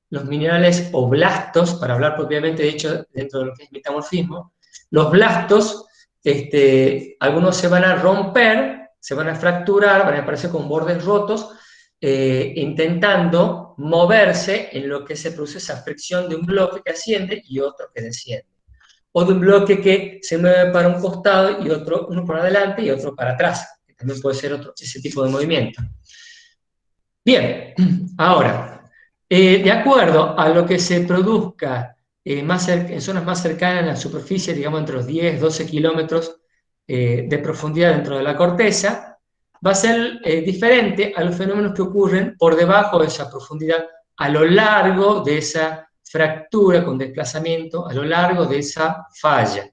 Los minerales o blastos, para hablar propiamente, de hecho, dentro de lo que es metamorfismo, los blastos, algunos se van a romper, se van a fracturar, van a aparecer con bordes rotos, intentando moverse en lo que se produce esa fricción de un bloque que asciende y otro que desciende. O de un bloque que se mueve para un costado y otro, uno para adelante y otro para atrás, que también puede ser ese tipo de movimiento. Bien, ahora, de acuerdo a lo que se produzca en zonas más cercanas a la superficie, digamos entre los 10, 12 kilómetros de profundidad dentro de la corteza, va a ser diferente a los fenómenos que ocurren por debajo de esa profundidad, a lo largo de esa fractura con desplazamiento, a lo largo de esa falla.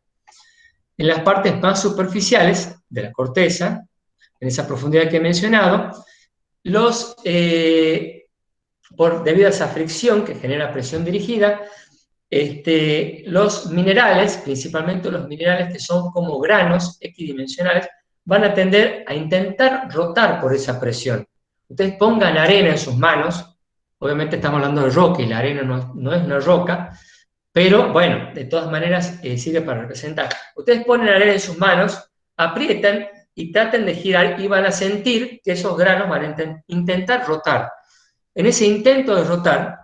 En las partes más superficiales de la corteza, en esa profundidad que he mencionado, debido a esa fricción que genera presión dirigida, los minerales, principalmente los minerales que son como granos equidimensionales, van a tender a intentar rotar por esa presión. Ustedes pongan arena en sus manos, obviamente estamos hablando de roca y la arena no es una roca, pero bueno, de todas maneras sirve para representar. Ustedes ponen arena en sus manos, aprietan y traten de girar y van a sentir que esos granos van a intentar rotar. En ese intento de rotar,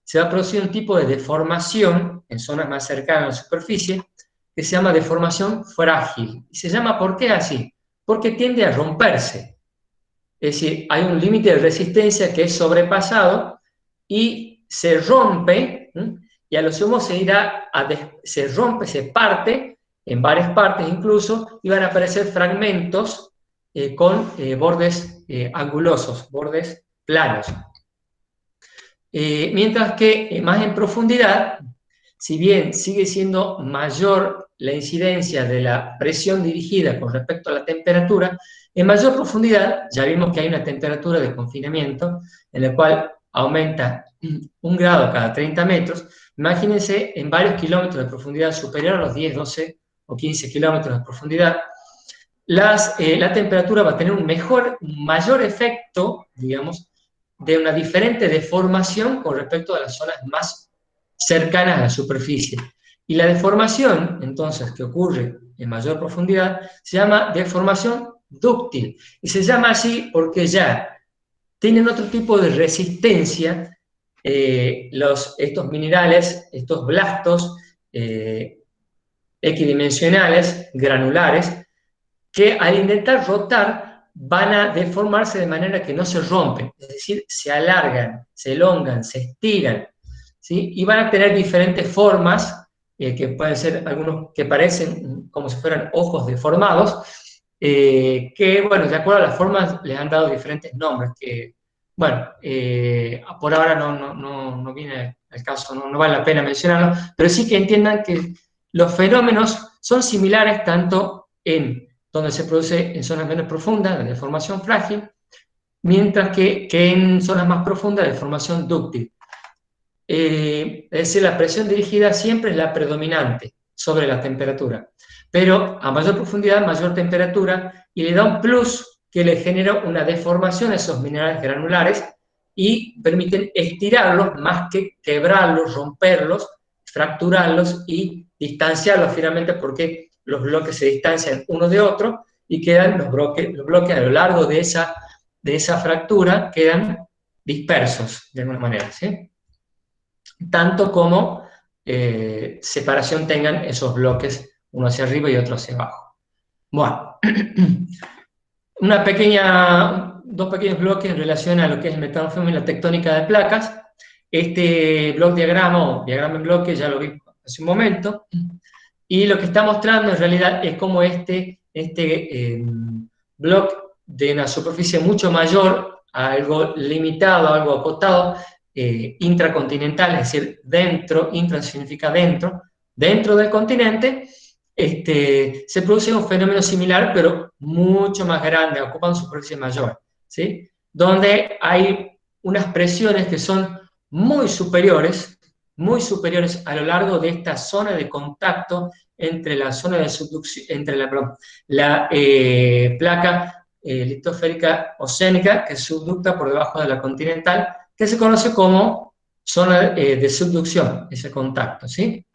se va a producir un tipo de deformación en zonas más cercanas a la superficie que se llama deformación frágil. Y se llama, ¿por qué así? Porque tiende a romperse. Es decir, hay un límite de resistencia que es sobrepasado y se rompe, y a lo sumo se rompe, se parte, en varias partes incluso, y van a aparecer fragmentos con bordes angulosos, bordes planos. Mientras que más en profundidad, si bien sigue siendo mayor la incidencia de la presión dirigida con respecto a la temperatura, en mayor profundidad ya vimos que hay una temperatura de confinamiento en la cual aumenta 1 grado cada 30 metros, imagínense en varios kilómetros de profundidad, superior a los 10, 12 o 15 kilómetros de profundidad, la temperatura va a tener un mayor efecto, digamos, de una diferente deformación con respecto a las zonas más cercanas a la superficie. Y la deformación, entonces, que ocurre en mayor profundidad, se llama deformación dúctil. Y se llama así porque ya tienen otro tipo de resistencia estos minerales, estos blastos equidimensionales, granulares, que al intentar rotar van a deformarse de manera que no se rompen, es decir, se alargan, se elongan, se estiran, ¿sí? Y van a tener diferentes formas, que pueden ser algunos que parecen como si fueran ojos deformados, que, bueno, de acuerdo a las formas les han dado diferentes nombres, que, bueno, por ahora no viene al caso, no vale la pena mencionarlo, pero sí que entiendan que los fenómenos son similares tanto en donde se produce en zonas menos profundas, de deformación frágil, mientras que en zonas más profundas, de deformación dúctil. Es decir, la presión dirigida siempre es la predominante sobre la temperatura, pero a mayor profundidad, mayor temperatura, y le da un plus que le genera una deformación a esos minerales granulares y permiten estirarlos más que quebrarlos, romperlos, fracturarlos y distanciarlos finalmente, porque los bloques se distancian uno de otro y quedan los bloques a lo largo de esa fractura, quedan dispersos de alguna manera, ¿sí? Tanto como separación tengan esos bloques, uno hacia arriba y otro hacia abajo. Bueno, dos pequeños bloques en relación a lo que es el metamorfismo y la tectónica de placas. Este bloque diagrama o diagrama en bloque ya lo vi hace un momento, y lo que está mostrando en realidad es cómo este bloque de una superficie mucho mayor, algo limitado, algo acotado, intracontinental, es decir, intra significa dentro del continente, se produce un fenómeno similar, pero mucho más grande, ocupa una superficie mayor, ¿sí? Donde hay unas presiones que son muy superiores a lo largo de esta zona de contacto entre la zona de subducción, entre la placa litosférica oceánica, que es subducta por debajo de la continental, que se conoce como zona de subducción, ese contacto, ¿sí?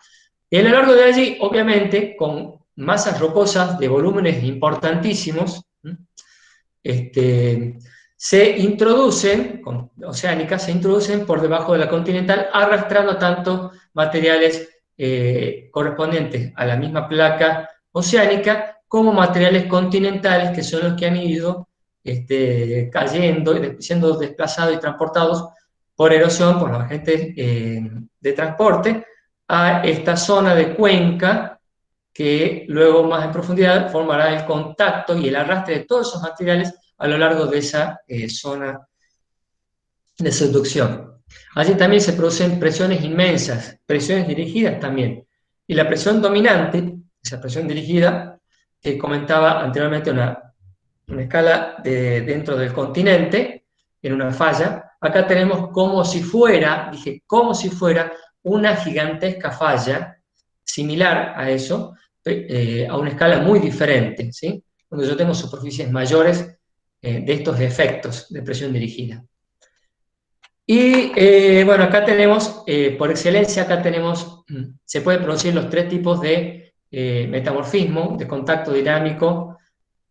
Y a lo largo de allí, obviamente, con masas rocosas de volúmenes importantísimos, se introducen por debajo de la continental, arrastrando tanto materiales correspondientes a la misma placa oceánica, como materiales continentales, que son los que han ido cayendo, siendo desplazados y transportados por erosión, por los agentes de transporte, a esta zona de cuenca, que luego más en profundidad formará el contacto y el arrastre de todos esos materiales a lo largo de esa zona de subducción. Allí también se producen presiones inmensas, presiones dirigidas también. Y la presión dominante, esa presión dirigida, que comentaba anteriormente, una escala dentro del continente, en una falla. Acá tenemos como si fuera una gigantesca falla, similar a eso, a una escala muy diferente, ¿sí? Donde yo tengo superficies mayores de estos efectos de presión dirigida. Y bueno, acá tenemos, por excelencia, se pueden producir los 3 tipos de metamorfismo, de contacto dinámico,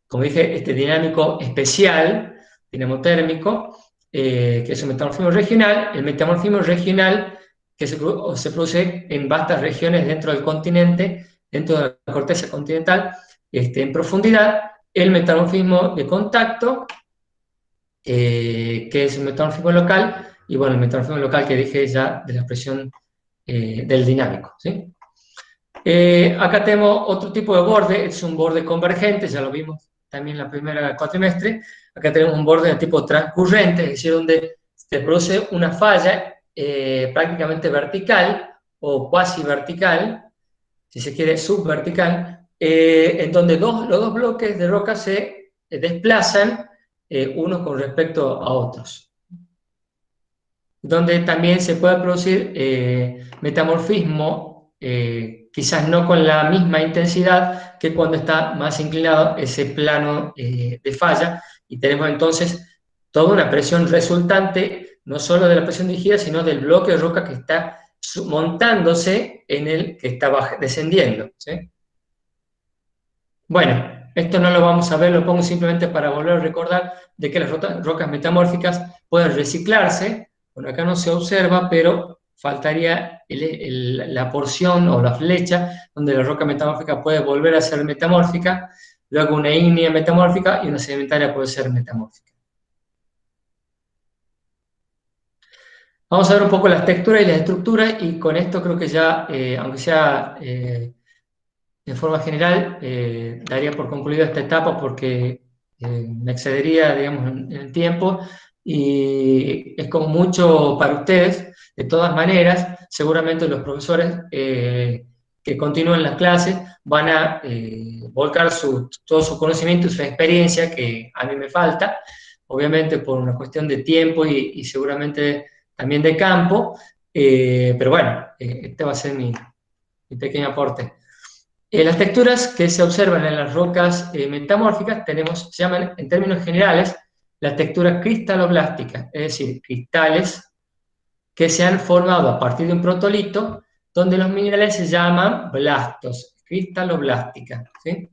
como dije, dinámico especial, dinamotérmico, que es un metamorfismo regional. El metamorfismo regional, que se produce en vastas regiones dentro del continente, dentro de la corteza continental, en profundidad. El metamorfismo de contacto, que es un metamorfismo local, y bueno, el metamorfismo local que dije ya de la presión del dinámico, ¿sí? Acá tenemos otro tipo de borde, es un borde convergente, ya lo vimos también en la primera cuatrimestre. Acá tenemos un borde de tipo transcurrente, es decir, donde se produce una falla prácticamente vertical o cuasi vertical, si se quiere subvertical, en donde los dos bloques de roca se desplazan unos con respecto a otros. donde también se puede producir metamorfismo, quizás no con la misma intensidad que cuando está más inclinado ese plano de falla, y tenemos entonces toda una presión resultante, no solo de la presión dirigida, sino del bloque de roca que está montándose en el que está descendiendo, ¿sí? Bueno, esto no lo vamos a ver, lo pongo simplemente para volver a recordar de que las rocas metamórficas pueden reciclarse. Bueno, acá no se observa, pero faltaría la porción o la flecha donde la roca metamórfica puede volver a ser metamórfica, luego una ígnea metamórfica y una sedimentaria puede ser metamórfica. Vamos a ver un poco las texturas y las estructuras, y con esto creo que ya, aunque sea de forma general, daría por concluida esta etapa porque me excedería, digamos, en el tiempo, y es como mucho para ustedes. De todas maneras, seguramente los profesores que continúen las clases van a volcar todo su conocimiento y su experiencia, que a mí me falta, obviamente por una cuestión de tiempo y seguramente también de campo, pero bueno, este va a ser mi pequeño aporte. Las texturas que se observan en las rocas metamórficas se llaman, en términos generales, las texturas cristaloblásticas, es decir, cristales que se han formado a partir de un protolito, donde los minerales se llaman blastos, cristaloblástica, ¿sí?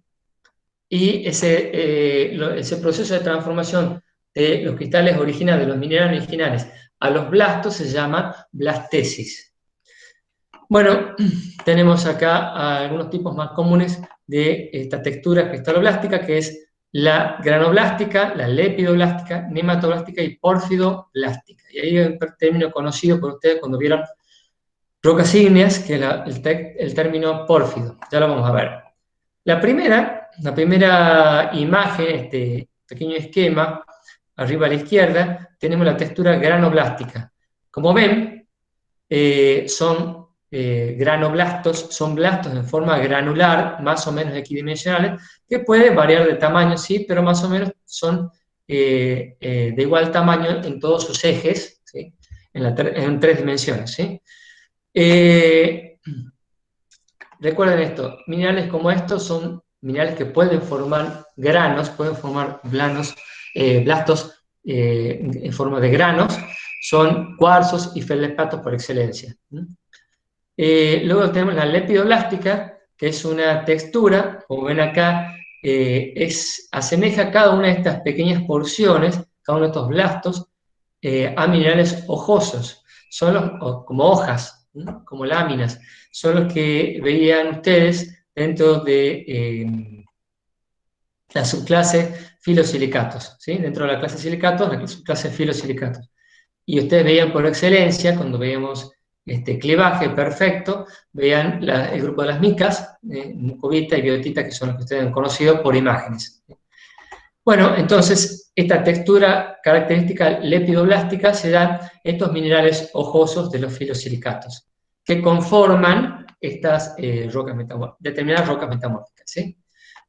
Y ese proceso de transformación de los cristales originales, de los minerales originales, a los blastos se llama blastesis. Bueno, tenemos acá algunos tipos más comunes de esta textura cristaloblástica, que es la granoblástica, la lepidoblástica, nematoblástica y porfidoblástica. Y ahí hay un término conocido por ustedes cuando vieron rocas ígneas, que es el término pórfido. Ya lo vamos a ver. La primera imagen, este pequeño esquema, arriba a la izquierda, tenemos la textura granoblástica. Como ven, son granoblastos, son blastos en forma granular, más o menos equidimensionales, que pueden variar de tamaño, sí, pero más o menos son de igual tamaño en todos sus ejes, ¿sí? En 3 dimensiones, ¿sí? Recuerden esto, minerales como estos son minerales que pueden formar granos, pueden formar blastos en forma de granos, son cuarzos y feldespatos por excelencia. Luego tenemos la lepidoblástica, que es una textura, como ven acá, asemeja cada una de estas pequeñas porciones, cada uno de estos blastos, a minerales hojosos, son como hojas, ¿no? Como láminas, son los que veían ustedes dentro de la subclase filosilicatos, ¿sí? Dentro de la clase silicatos, la subclase filosilicatos. Y ustedes veían por excelencia, cuando veíamos este clivaje perfecto, veían el grupo de las micas, mucovita y biotita, que son los que ustedes han conocido por imágenes. Bueno, entonces, esta textura característica lepidoblástica se da en estos minerales hojosos de los filosilicatos, que conforman estas determinadas rocas metamórficas, ¿sí?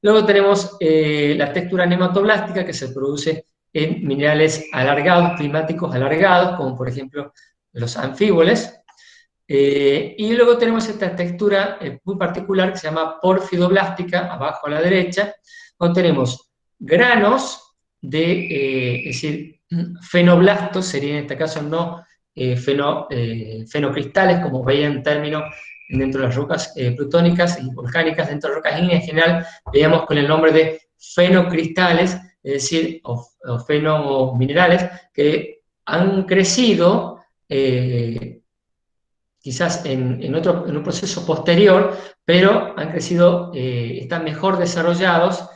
Luego tenemos la textura nematoblástica, que se produce en minerales alargados, climáticos alargados, como por ejemplo los anfíboles. Y luego tenemos esta textura muy particular que se llama porfidoblástica, abajo a la derecha, donde tenemos granos es decir, fenoblastos, serían en este caso no fenocristales, como veían en términos dentro de las rocas plutónicas y volcánicas. Dentro de rocas ígneas en general veíamos con el nombre de fenocristales, es decir, o fenominerales, que han crecido quizás en un proceso posterior, pero han crecido, están mejor desarrollados,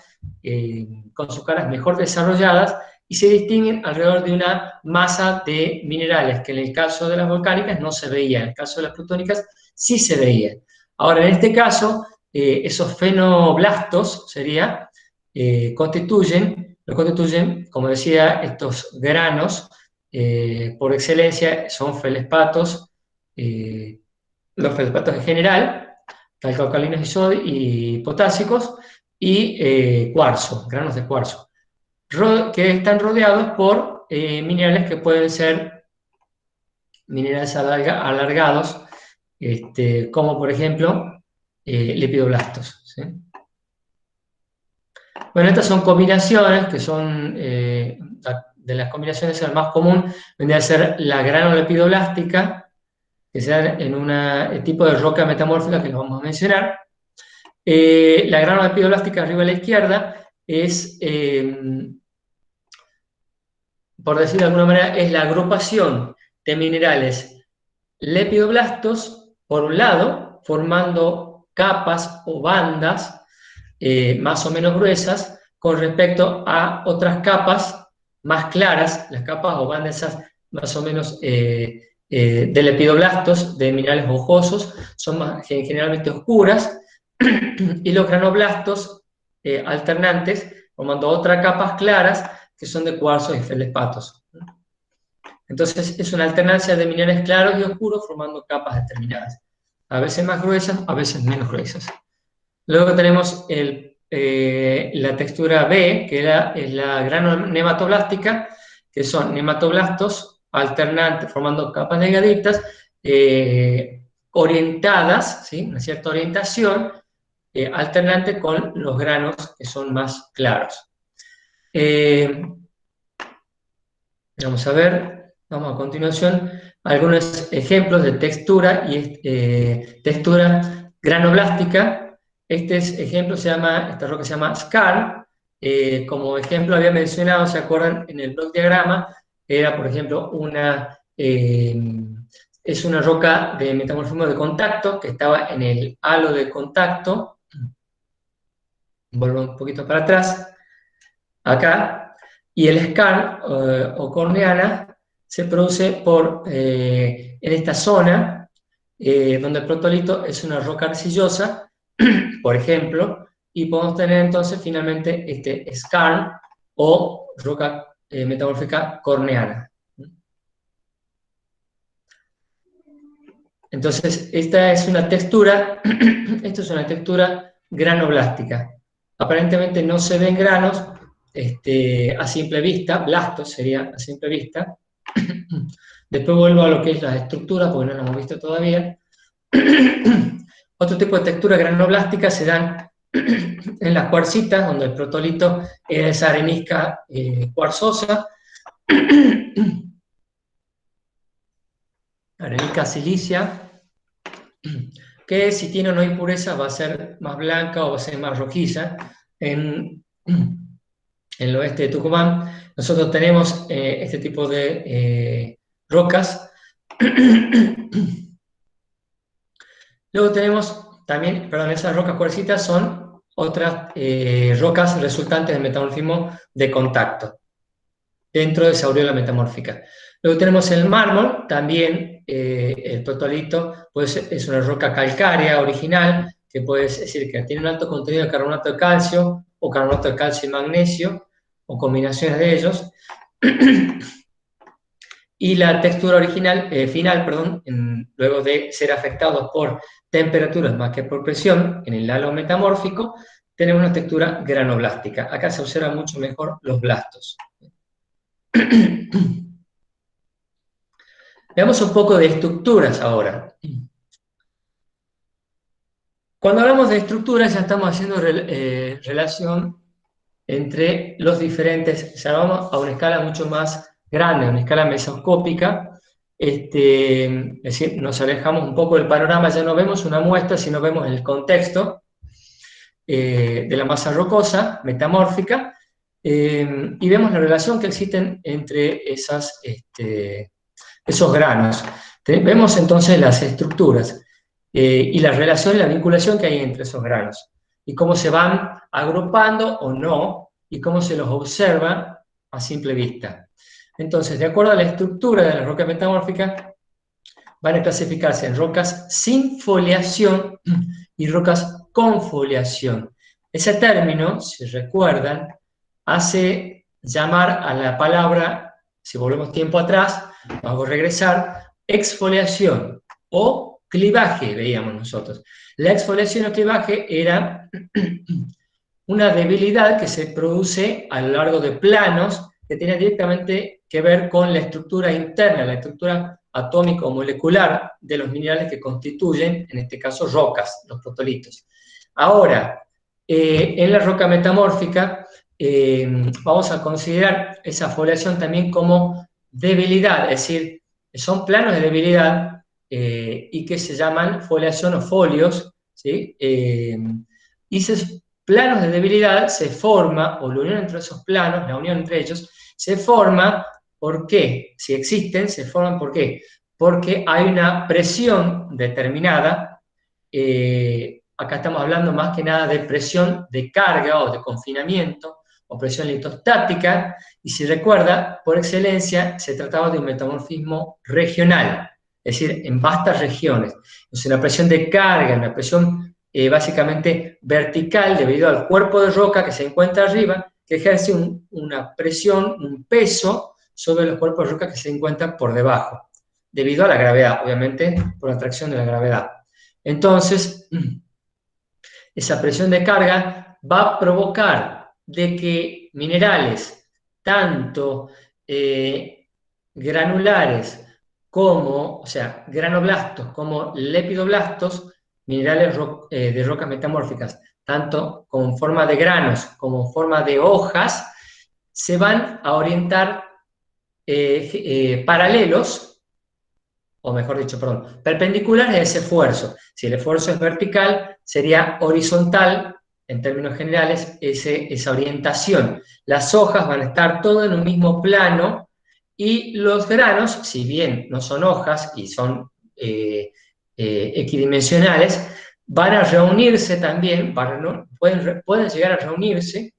con sus caras mejor desarrolladas, y se distinguen alrededor de una masa de minerales, que en el caso de las volcánicas no se veía, en el caso de las plutónicas sí se veía. Ahora, en este caso, esos fenoblastos constituyen, como decía, estos granos, por excelencia, son feldespatos, los feldespatos en general, calcoalcalinos y potásicos, y cuarzo, granos de cuarzo, que están rodeados por minerales que pueden ser minerales alargados, como por ejemplo lepidoblastos, ¿sí? Bueno, estas son combinaciones que son, de las combinaciones el más común vendría a ser la granolepidolástica, que se da en un tipo de roca metamórfica que lo vamos a mencionar. La granolepidolástica arriba a la izquierda es, por decirlo de alguna manera, es la agrupación de minerales lepidoblastos, por un lado, formando capas o bandas más o menos gruesas con respecto a otras capas más claras, las capas o bandas esas más o menos de lepidoblastos, de minerales hojosos, son generalmente oscuras, y los granoblastos alternantes, formando otras capas claras que son de cuarzos y feldespatos. Entonces es una alternancia de minerales claros y oscuros formando capas determinadas, a veces más gruesas, a veces menos gruesas. Luego tenemos la textura B, que es la granonnematoblástica, que son nematoblastos alternantes formando capas delgaditas, orientadas, ¿sí? Una cierta orientación, alternante con los granos que son más claros. Vamos a ver, vamos a continuación, algunos ejemplos de textura y textura granoblástica. Esta roca se llama skarn. Como ejemplo había mencionado, ¿se acuerdan? En el block diagrama, era por ejemplo es una roca de metamorfismo de contacto que estaba en el halo de contacto. Vuelvo un poquito para atrás, acá, y el skarn o corneana se produce en esta zona donde el protolito es una roca arcillosa, por ejemplo, y podemos tener entonces finalmente este skarn o roca metamórfica corneana. Entonces, esta es una textura granoblástica. Aparentemente no se ven granos a simple vista, blastos sería a simple vista. Después vuelvo a lo que es las estructuras, porque no las hemos visto todavía. Otro tipo de textura granoblástica se dan en las cuarcitas, donde el protolito era esa arenisca cuarzosa, arenisca silicia, que si tiene o no impureza va a ser más blanca o va a ser más rojiza. En el oeste de Tucumán nosotros tenemos este tipo de rocas. Luego tenemos también, perdón, esas rocas cuarcitas son otras rocas resultantes del metamorfismo de contacto dentro de esa aureola metamórfica. Luego tenemos el mármol, también el protolito es una roca calcárea original, que puede decir que tiene un alto contenido de carbonato de calcio, o carbonato de calcio y magnesio, o combinaciones de ellos. Y la textura original, final, luego de ser afectados por temperaturas más que por presión en el halo metamórfico, tenemos una textura granoblástica. Acá se observan mucho mejor los blastos. Veamos un poco de estructuras ahora. Cuando hablamos de estructuras ya estamos haciendo relación entre los diferentes, o sea, vamos a una escala mucho más grande, a una escala mesoscópica, es decir, nos alejamos un poco del panorama, ya no vemos una muestra, sino vemos el contexto de la masa rocosa, metamórfica, y vemos la relación que existen entre esos granos. Vemos entonces las estructuras y la relación, la vinculación que hay entre esos granos, y cómo se van agrupando o no, y cómo se los observa a simple vista. Entonces, de acuerdo a la estructura de la roca metamórfica, van a clasificarse en rocas sin foliación y rocas con foliación. Ese término, si recuerdan, hace llamar a la palabra, si volvemos tiempo atrás, vamos a regresar, exfoliación o clivaje, veíamos nosotros. La exfoliación o clivaje era una debilidad que se produce a lo largo de planos que tiene directamente que ver con la estructura interna, la estructura atómico o molecular de los minerales que constituyen, en este caso, rocas, los protolitos. Ahora, en la roca metamórfica, vamos a considerar esa foliación también como debilidad, es decir, son planos de debilidad y que se llaman foliación o folios, ¿sí? Y esos planos de debilidad se forma, o la unión entre esos planos, la unión entre ellos, se forma, ¿por qué? Si existen, se forman, ¿por qué? Porque hay una presión determinada, acá estamos hablando más que nada de presión de carga o de confinamiento, o presión litostática, y si recuerda, por excelencia, se trataba de un metamorfismo regional, es decir, en vastas regiones. Entonces, la presión de carga, una presión básicamente vertical, debido al cuerpo de roca que se encuentra arriba, que ejerce una presión, un peso sobre los cuerpos de roca que se encuentran por debajo, debido a la gravedad, obviamente, por la atracción de la gravedad. Entonces, esa presión de carga va a provocar de que minerales, tanto granulares como, o sea, granoblastos como lepidoblastos, minerales de rocas metamórficas, tanto con forma de granos como en forma de hojas, se van a orientar paralelos, o mejor dicho, perdón, perpendiculares a ese esfuerzo. Si el esfuerzo es vertical, sería horizontal, en términos generales, esa orientación. Las hojas van a estar todo en un mismo plano y los granos, si bien no son hojas y son equidimensionales, van a reunirse también, pueden llegar a reunirse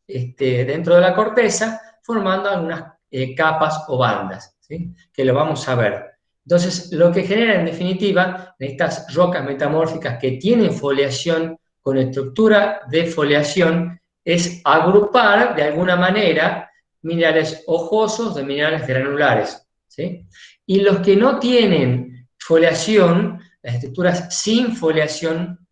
dentro de la corteza, formando algunas capas o bandas, ¿sí? Que lo vamos a ver. Entonces, lo que genera en definitiva estas rocas metamórficas que tienen foliación con estructura de foliación es agrupar de alguna manera minerales hojosos de minerales granulares, ¿sí? Y los que no tienen foliación, las estructuras sin foliación,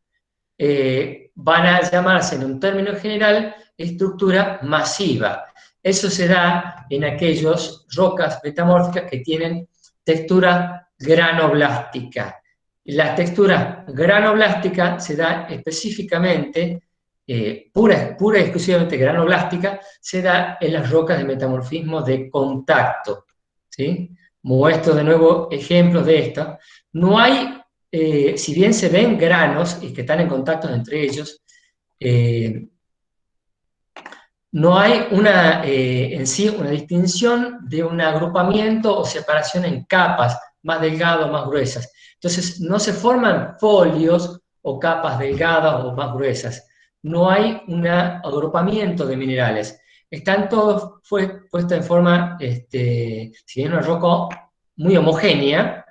van a llamarse en un término general estructura masiva. Eso se da en aquellas rocas metamórficas que tienen textura granoblástica. La textura granoblástica se da específicamente, pura y exclusivamente granoblástica, se da en las rocas de metamorfismo de contacto, ¿sí? Muestro de nuevo ejemplos de esto. No hay, si bien se ven granos y que están en contacto entre ellos, no hay en sí una distinción de un agrupamiento o separación en capas más delgadas o más gruesas. Entonces, no se forman folios o capas delgadas o más gruesas. No hay un agrupamiento de minerales. Están todos puestos en forma, si bien una roca muy homogénea,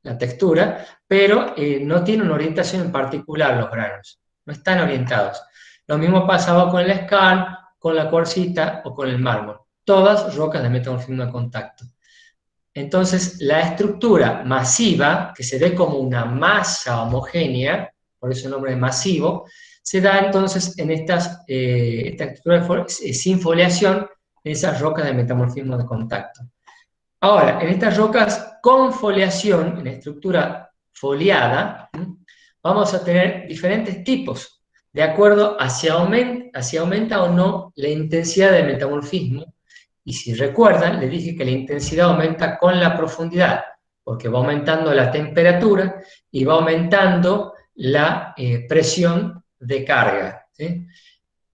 la textura, pero no tiene una orientación en particular los granos. No están orientados. Lo mismo pasaba con el skarn, con la cuarcita o con el mármol. Todas rocas de metamorfismo de contacto. Entonces, la estructura masiva, que se ve como una masa homogénea, por eso el nombre de masivo, se da entonces en esta estructura sin foliación, en esas rocas de metamorfismo de contacto. Ahora, en estas rocas con foliación, en estructura foliada, vamos a tener diferentes tipos, de acuerdo a si aumenta o no la intensidad del metamorfismo. Y si recuerdan, les dije que la intensidad aumenta con la profundidad, porque va aumentando la temperatura y va aumentando la presión de carga, ¿sí?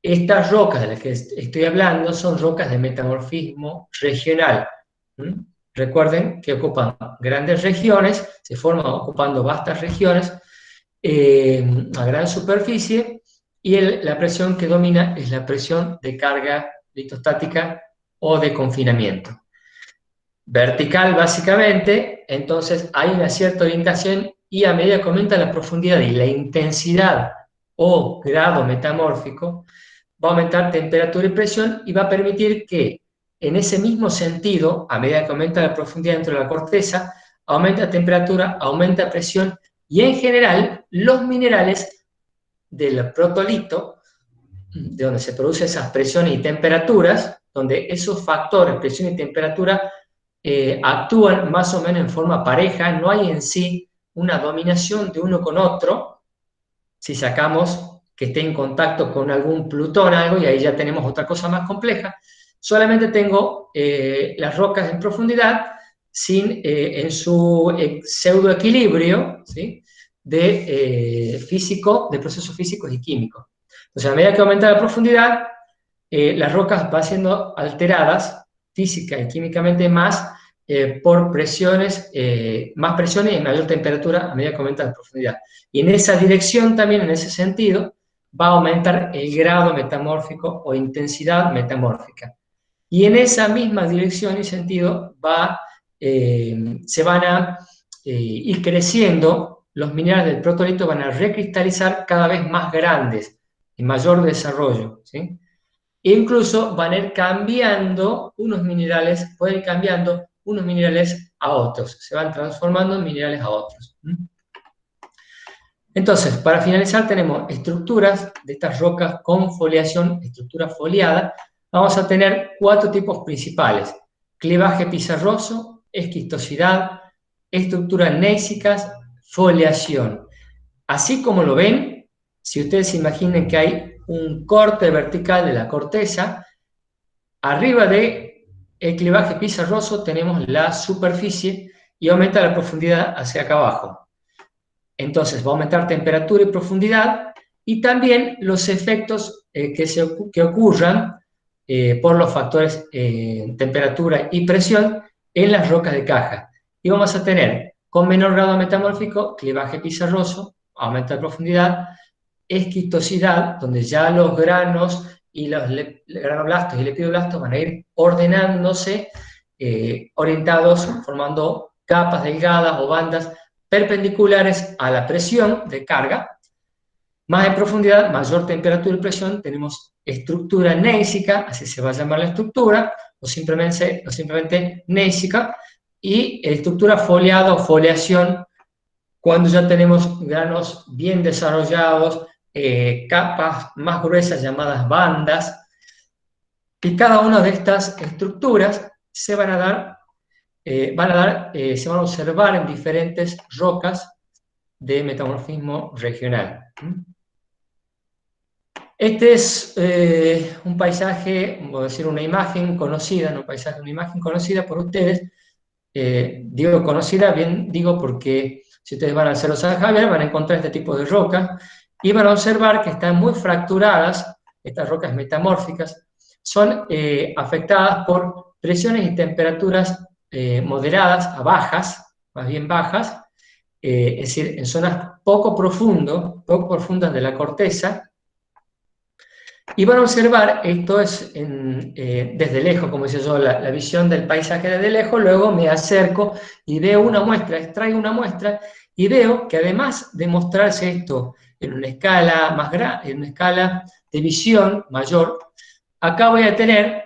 Estas rocas de las que estoy hablando son rocas de metamorfismo regional. Recuerden que ocupan grandes regiones, se forman ocupando vastas regiones a gran superficie, y la presión que domina es la presión de carga litostática o de confinamiento. Vertical, básicamente, entonces hay una cierta orientación y a medida que aumenta la profundidad y la intensidad o grado metamórfico, va a aumentar temperatura y presión y va a permitir que en ese mismo sentido, a medida que aumenta la profundidad dentro de la corteza, aumenta temperatura, aumenta presión y en general los minerales del protolito, de donde se producen esas presiones y temperaturas, donde esos factores, presión y temperatura, actúan más o menos en forma pareja, no hay en sí una dominación de uno con otro. Si sacamos que esté en contacto con algún Plutón, algo, y ahí ya tenemos otra cosa más compleja, solamente tengo las rocas en profundidad en su pseudoequilibrio, ¿sí?, de procesos físicos y químicos. Entonces, a medida que aumenta la profundidad, las rocas van siendo alteradas física y químicamente más por presiones, más presiones y mayor temperatura a medida que aumenta la profundidad. Y en esa dirección también, en ese sentido, va a aumentar el grado metamórfico o intensidad metamórfica. Y en esa misma dirección y sentido se van a ir creciendo, los minerales del protolito van a recristalizar cada vez más grandes, en mayor desarrollo, ¿sí? E incluso van a ir cambiando unos minerales, pueden ir cambiando unos minerales a otros, se van transformando en minerales a otros. Entonces, para finalizar, tenemos estructuras de estas rocas con foliación, estructura foliada. Vamos a tener 4 tipos principales: clivaje pizarroso, esquistosidad, estructuras gneiszicas, foliación. Así como lo ven, si ustedes se imaginen que hay un corte vertical de la corteza, arriba del clivaje pizarroso tenemos la superficie y aumenta la profundidad hacia acá abajo. Entonces va a aumentar temperatura y profundidad, y también los efectos que ocurran por los factores temperatura y presión en las rocas de caja. Y vamos a tener, con menor grado metamórfico, clivaje pizarroso, aumenta la profundidad, esquistosidad, donde ya los granos y los granoblastos y lepidoblastos van a ir ordenándose, orientados, formando capas delgadas o bandas perpendiculares a la presión de carga. Más en profundidad, mayor temperatura y presión, tenemos estructura gneisica, así se va a llamar la estructura, o simplemente gneisica, y estructura foliada o foliación, cuando ya tenemos granos bien desarrollados, capas más gruesas llamadas bandas, y cada una de estas estructuras se van a observar en diferentes rocas de metamorfismo regional. Este es un paisaje, o decir, una imagen conocida, no un paisaje, una imagen conocida por ustedes. Digo conocida, bien digo, porque si ustedes van al Cerro San Javier van a encontrar este tipo de rocas y van a observar que están muy fracturadas. Estas rocas metamórficas son afectadas por presiones y temperaturas moderadas a bajas, más bien bajas, es decir, en zonas poco profundas de la corteza. Y van a observar, esto es desde lejos, como decía yo, la visión del paisaje desde lejos. Luego me acerco y veo una muestra, extraigo una muestra y veo que, además de mostrarse esto en una escala más grande, en una escala de visión mayor, acá voy a tener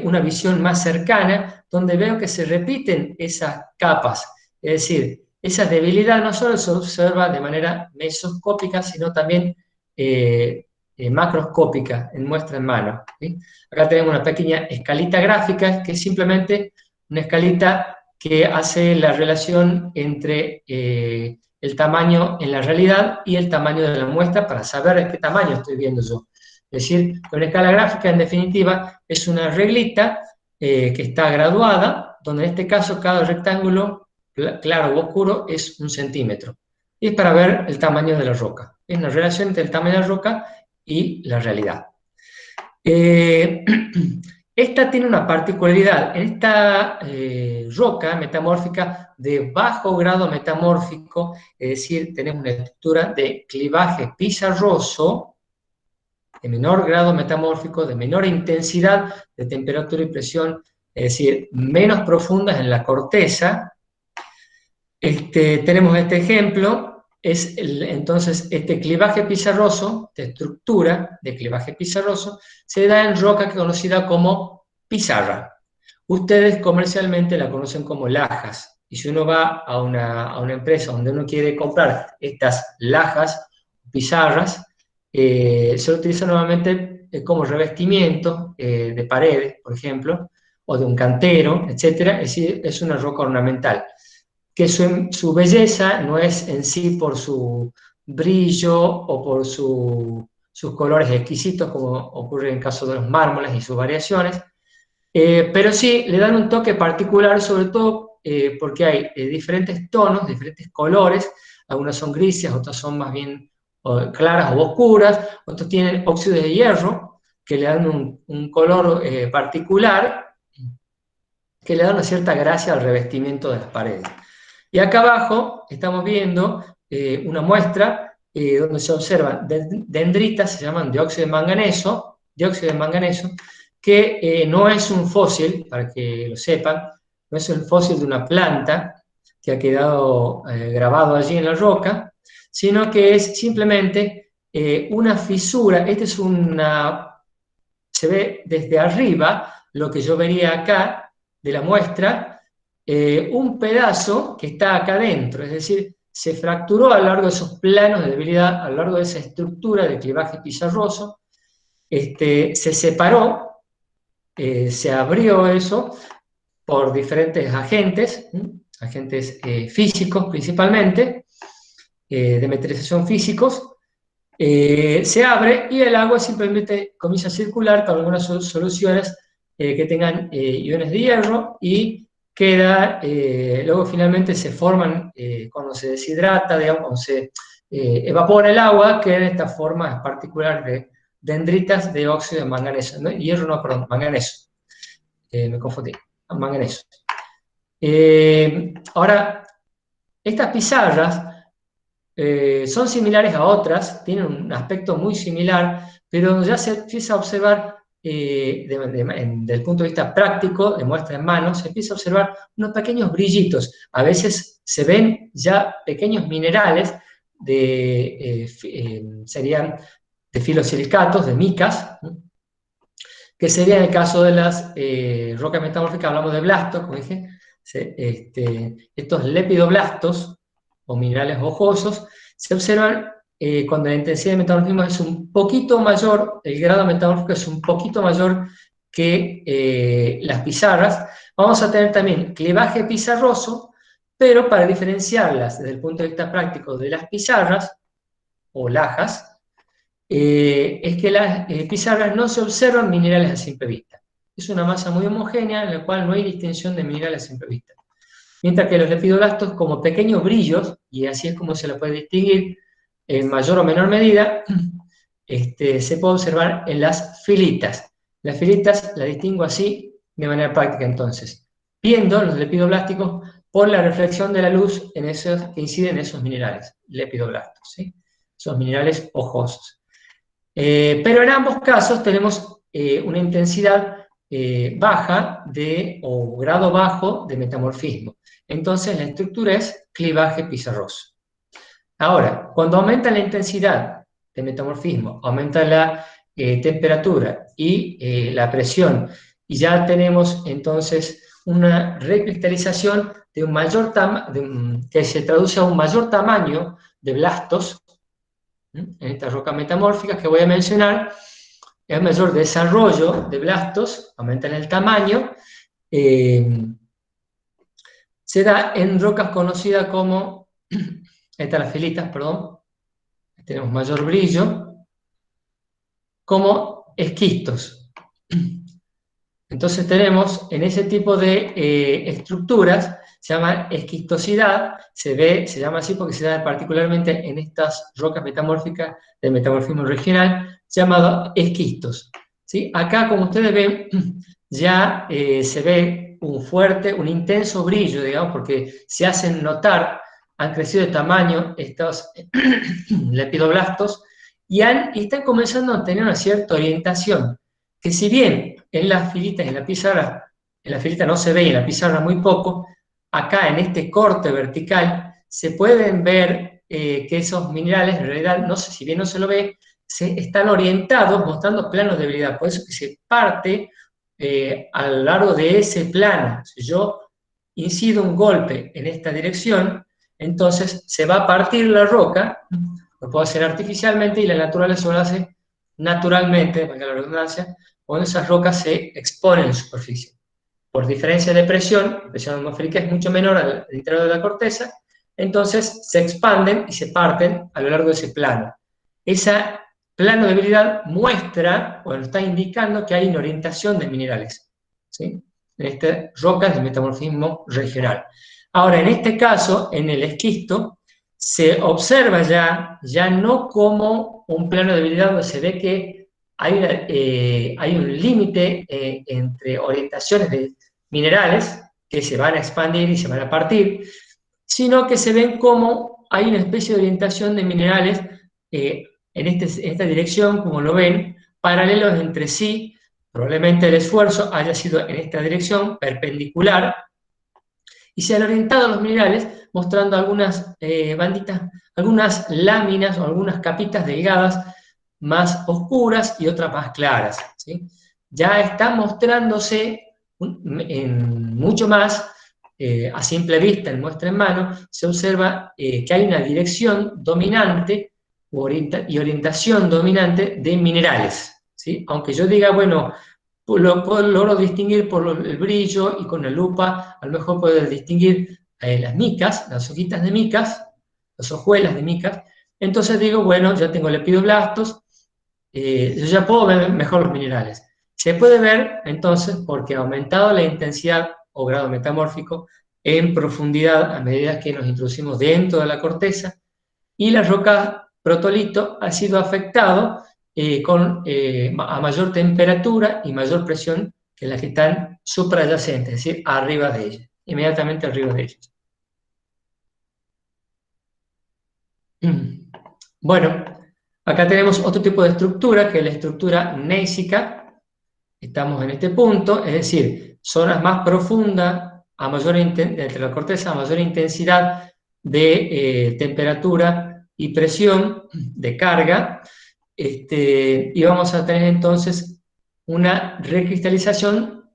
una visión más cercana, donde veo que se repiten esas capas. Es decir, esa debilidad no solo se observa de manera mesoscópica, sino también macroscópica, en muestra en mano, ¿sí? Acá tenemos una pequeña escalita gráfica, que es simplemente una escalita que hace la relación entre el tamaño en la realidad y el tamaño de la muestra, para saber qué tamaño estoy viendo yo. Es decir, una escala gráfica, en definitiva, es una reglita que está graduada, donde en este caso cada rectángulo, claro o oscuro, es 1 centímetro. Y es para ver el tamaño de la roca. Es una relación entre el tamaño de la roca y la realidad. Esta tiene una particularidad. En esta roca metamórfica de bajo grado metamórfico, es decir, tenemos una estructura de clivaje pizarroso, de menor grado metamórfico, de menor intensidad de temperatura y presión, es decir, menos profundas en la corteza. Tenemos este ejemplo. Entonces, este clivaje pizarroso, de estructura de clivaje pizarroso, se da en roca conocida como pizarra. Ustedes comercialmente la conocen como lajas. Y si uno va a una empresa donde uno quiere comprar estas lajas, pizarras, se utilizan normalmente como revestimiento de paredes, por ejemplo, o de un cantero, etc. Es decir, es una roca ornamental, que su belleza no es en sí por su brillo o por sus colores exquisitos, como ocurre en el caso de los mármoles y sus variaciones, pero sí le dan un toque particular, sobre todo porque hay diferentes tonos, diferentes colores, algunas son grises, otras son más bien claras o oscuras, otros tienen óxido de hierro, que le dan un color particular, que le da una cierta gracia al revestimiento de las paredes. Y acá abajo estamos viendo una muestra donde se observan dendritas, se llaman dióxido de manganeso, que no es un fósil, para que lo sepan, no es el fósil de una planta que ha quedado grabado allí en la roca, sino que es simplemente una fisura. Se ve desde arriba, lo que yo vería acá de la muestra, un pedazo que está acá adentro, es decir, se fracturó a lo largo de esos planos de debilidad, a lo largo de esa estructura de clivaje pizarroso, se separó, se abrió eso por diferentes agentes físicos principalmente, de metrización físicos, se abre y el agua simplemente comienza a circular con algunas soluciones que tengan iones de hierro y queda, luego finalmente se forman, cuando se deshidrata, digamos, cuando se evapora el agua, queda en esta forma particular de dendritas de óxido de manganeso, ¿no? Hierro no, perdón, manganeso, me confundí, manganeso. Ahora, estas pizarras son similares a otras, tienen un aspecto muy similar, pero ya se empieza a observar, desde el punto de vista práctico, de muestra en mano, se empieza a observar unos pequeños brillitos. A veces se ven ya pequeños minerales, serían de filosilicatos, de micas, ¿no? Que sería en el caso de las rocas metamórficas, hablamos de blastos, como dije, estos lepidoblastos, o minerales hojosos, se observan cuando la intensidad de metamorfismo es un poquito mayor, el grado metamórfico es un poquito mayor que las pizarras. Vamos a tener también clivaje pizarroso, pero para diferenciarlas desde el punto de vista práctico de las pizarras o lajas, es que las pizarras no se observan minerales a simple vista. Es una masa muy homogénea en la cual no hay distinción de minerales a simple vista. Mientras que los lepidoblastos, como pequeños brillos, y así es como se los puede distinguir en mayor o menor medida, se puede observar en las filitas. Las filitas las distingo así de manera práctica entonces, viendo los lepidoblásticos por la reflexión de la luz en esos, que inciden en esos minerales, lepidoblastos, ¿sí? Esos minerales hojosos. Pero en ambos casos tenemos una intensidad baja o grado bajo de metamorfismo. Entonces la estructura es clivaje pizarroso. Ahora, cuando aumenta la intensidad de metamorfismo, aumenta la temperatura y la presión, y ya tenemos entonces una recristalización de un mayor que se traduce a un mayor tamaño de blastos, en estas rocas metamórficas que voy a mencionar, es mayor desarrollo de blastos, aumentan el tamaño, se da en rocas conocidas como, estas las filitas, perdón, tenemos mayor brillo, como esquistos. Entonces tenemos en ese tipo de estructuras, se llama esquistosidad, se llama así porque se da particularmente en estas rocas metamórficas del metamorfismo regional, llamado esquistos, ¿sí? Acá, como ustedes ven, ya se ve un intenso brillo, digamos, porque se hacen notar, han crecido de tamaño estos lepidoblastos y están comenzando a tener una cierta orientación, que si bien en las filitas, en la filita no se ve y en la pizarra muy poco, acá en este corte vertical se pueden ver que esos minerales, en realidad, no sé, si bien no se lo ve, están orientados mostrando planos de debilidad, por eso que se parte a lo largo de ese plano. Si yo incido un golpe en esta dirección, entonces se va a partir la roca, lo puedo hacer artificialmente y la naturaleza lo hace naturalmente, valga la redundancia, cuando esas rocas se exponen en superficie. por diferencia de presión atmosférica es mucho menor al interior de la corteza, entonces se expanden y se parten a lo largo de ese plano. Ese plano de debilidad muestra, o está indicando que hay una orientación de minerales, ¿sí? En estas rocas de metamorfismo regional. Ahora, en este caso, en el esquisto, se observa ya no como un plano de debilidad donde se ve que hay un límite entre orientaciones de minerales que se van a expandir y se van a partir, sino que se ven como hay una especie de orientación de minerales en esta dirección, como lo ven, paralelos entre sí. Probablemente el esfuerzo haya sido en esta dirección, perpendicular, y se han orientado los minerales mostrando algunas banditas, algunas láminas o algunas capitas delgadas más oscuras y otras más claras, ¿sí? Ya está mostrándose mucho más, a simple vista, en muestra en mano, se observa que hay una dirección dominante y orientación dominante de minerales, ¿sí? Aunque yo diga, bueno, logro distinguir por el brillo y con la lupa, a lo mejor puedo distinguir las micas, las hojitas de micas, las hojuelas de micas. Entonces digo, bueno, ya tengo lepidoblastos, yo ya puedo ver mejor los minerales. Se puede ver, entonces, porque ha aumentado la intensidad o grado metamórfico en profundidad a medida que nos introducimos dentro de la corteza, y la roca protolito ha sido afectado a mayor temperatura y mayor presión que las que están suprayacentes, es decir, arriba de ellas, inmediatamente arriba de ellas. Bueno, acá tenemos otro tipo de estructura, que es la estructura gnéisica. Estamos en este punto, es decir, zonas más profundas, entre la corteza, a mayor intensidad de temperatura y presión de carga, y vamos a tener entonces una recristalización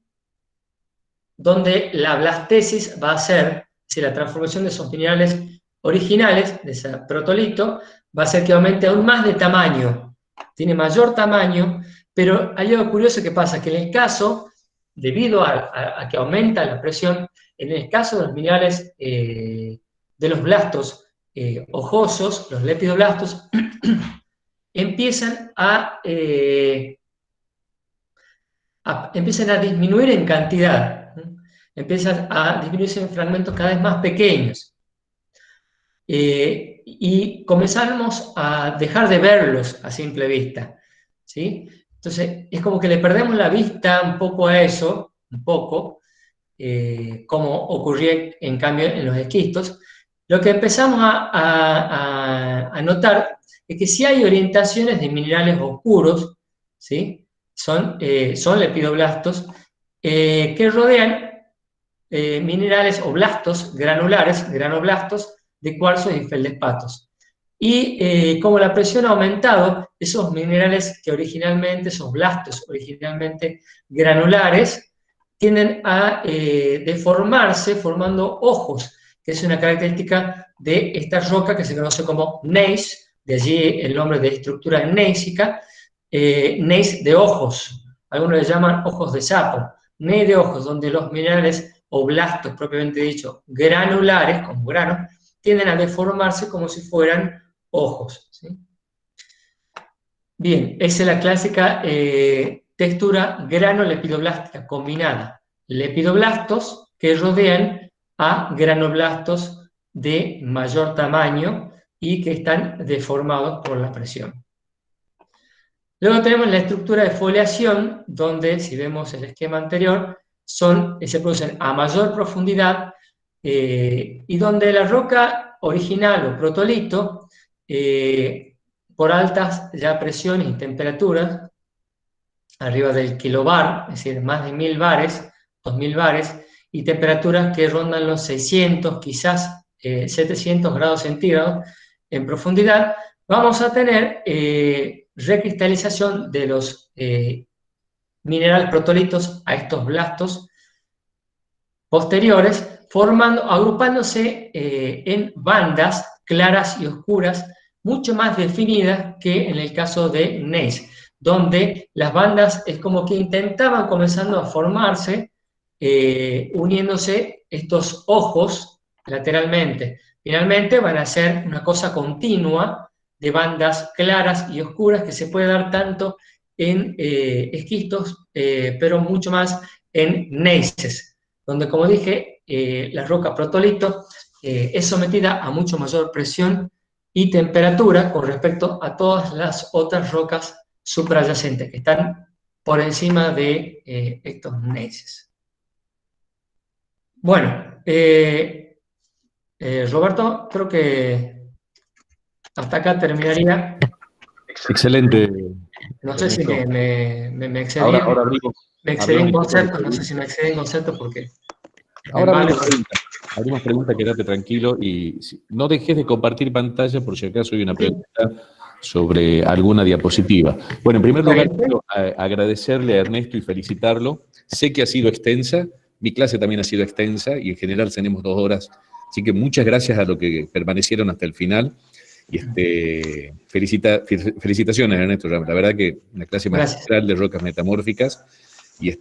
donde la blastesis va a ser, es decir, la transformación de esos minerales originales, de ese protolito, va a hacer que aumente aún más de tamaño, tiene mayor tamaño, pero hay algo curioso que pasa, que en el caso, debido a que aumenta la presión, en el caso de los minerales de los blastos hojosos, los lepidoblastos, empiezan a disminuir en cantidad, empiezan a disminuirse en fragmentos cada vez más pequeños. Y comenzamos a dejar de verlos a simple vista, ¿sí? Entonces, es como que le perdemos la vista un poco a eso, como ocurría en cambio en los esquistos. Lo que empezamos a notar es que sí hay orientaciones de minerales oscuros, ¿sí? Son lepidoblastos que rodean minerales o blastos granulares, granoblastos de cuarzos y feldespatos. Y como la presión ha aumentado, esos minerales que originalmente, esos blastos originalmente granulares, tienden a deformarse formando ojos, que es una característica de esta roca que se conoce como gneiss, de allí el nombre de estructura gnéisica, gneiss de ojos, algunos le llaman ojos de sapo, gneiss de ojos, donde los minerales o blastos propiamente dicho, granulares, como granos, tienden a deformarse como si fueran ojos, ¿sí? Bien, esa es la clásica textura granolepidoblástica combinada. Lepidoblastos que rodean a granoblastos de mayor tamaño y que están deformados por la presión. Luego tenemos la estructura de foliación, donde, si vemos el esquema anterior, se producen a mayor profundidad y donde la roca original o protolito, por altas ya presiones y temperaturas, arriba del kilobar, es decir, más de 1000 bares, 2000 bares, y temperaturas que rondan los 600, quizás 700 grados centígrados en profundidad, vamos a tener recristalización de los minerales protolitos a estos blastos posteriores, agrupándose en bandas claras y oscuras, mucho más definidas que en el caso de gneiss, donde las bandas es como que intentaban comenzando a formarse uniéndose estos ojos lateralmente. Finalmente van a ser una cosa continua de bandas claras y oscuras que se puede dar tanto en esquistos, pero mucho más en gneisses, donde, como dije, la roca protolito es sometida a mucho mayor presión y temperatura con respecto a todas las otras rocas suprayacentes que están por encima de estos gneisses. Bueno, Roberto, creo que hasta acá terminaría. Excelente. No sé si Ernesto. me excedí, Ahora me excedí en abrimos conceptos, no sé si me excedí en conceptos porque... Ahora abrimos preguntas, quédate tranquilo y no dejes de compartir pantalla por si acaso hay una pregunta sobre alguna diapositiva. Bueno, en primer lugar, quiero agradecerle a Ernesto y felicitarlo. Sé que ha sido extensa, mi clase también ha sido extensa y en general tenemos 2 horas, así que muchas gracias a los que permanecieron hasta el final. Y felicitaciones, Ernesto. La verdad que una clase magistral de rocas metamórficas y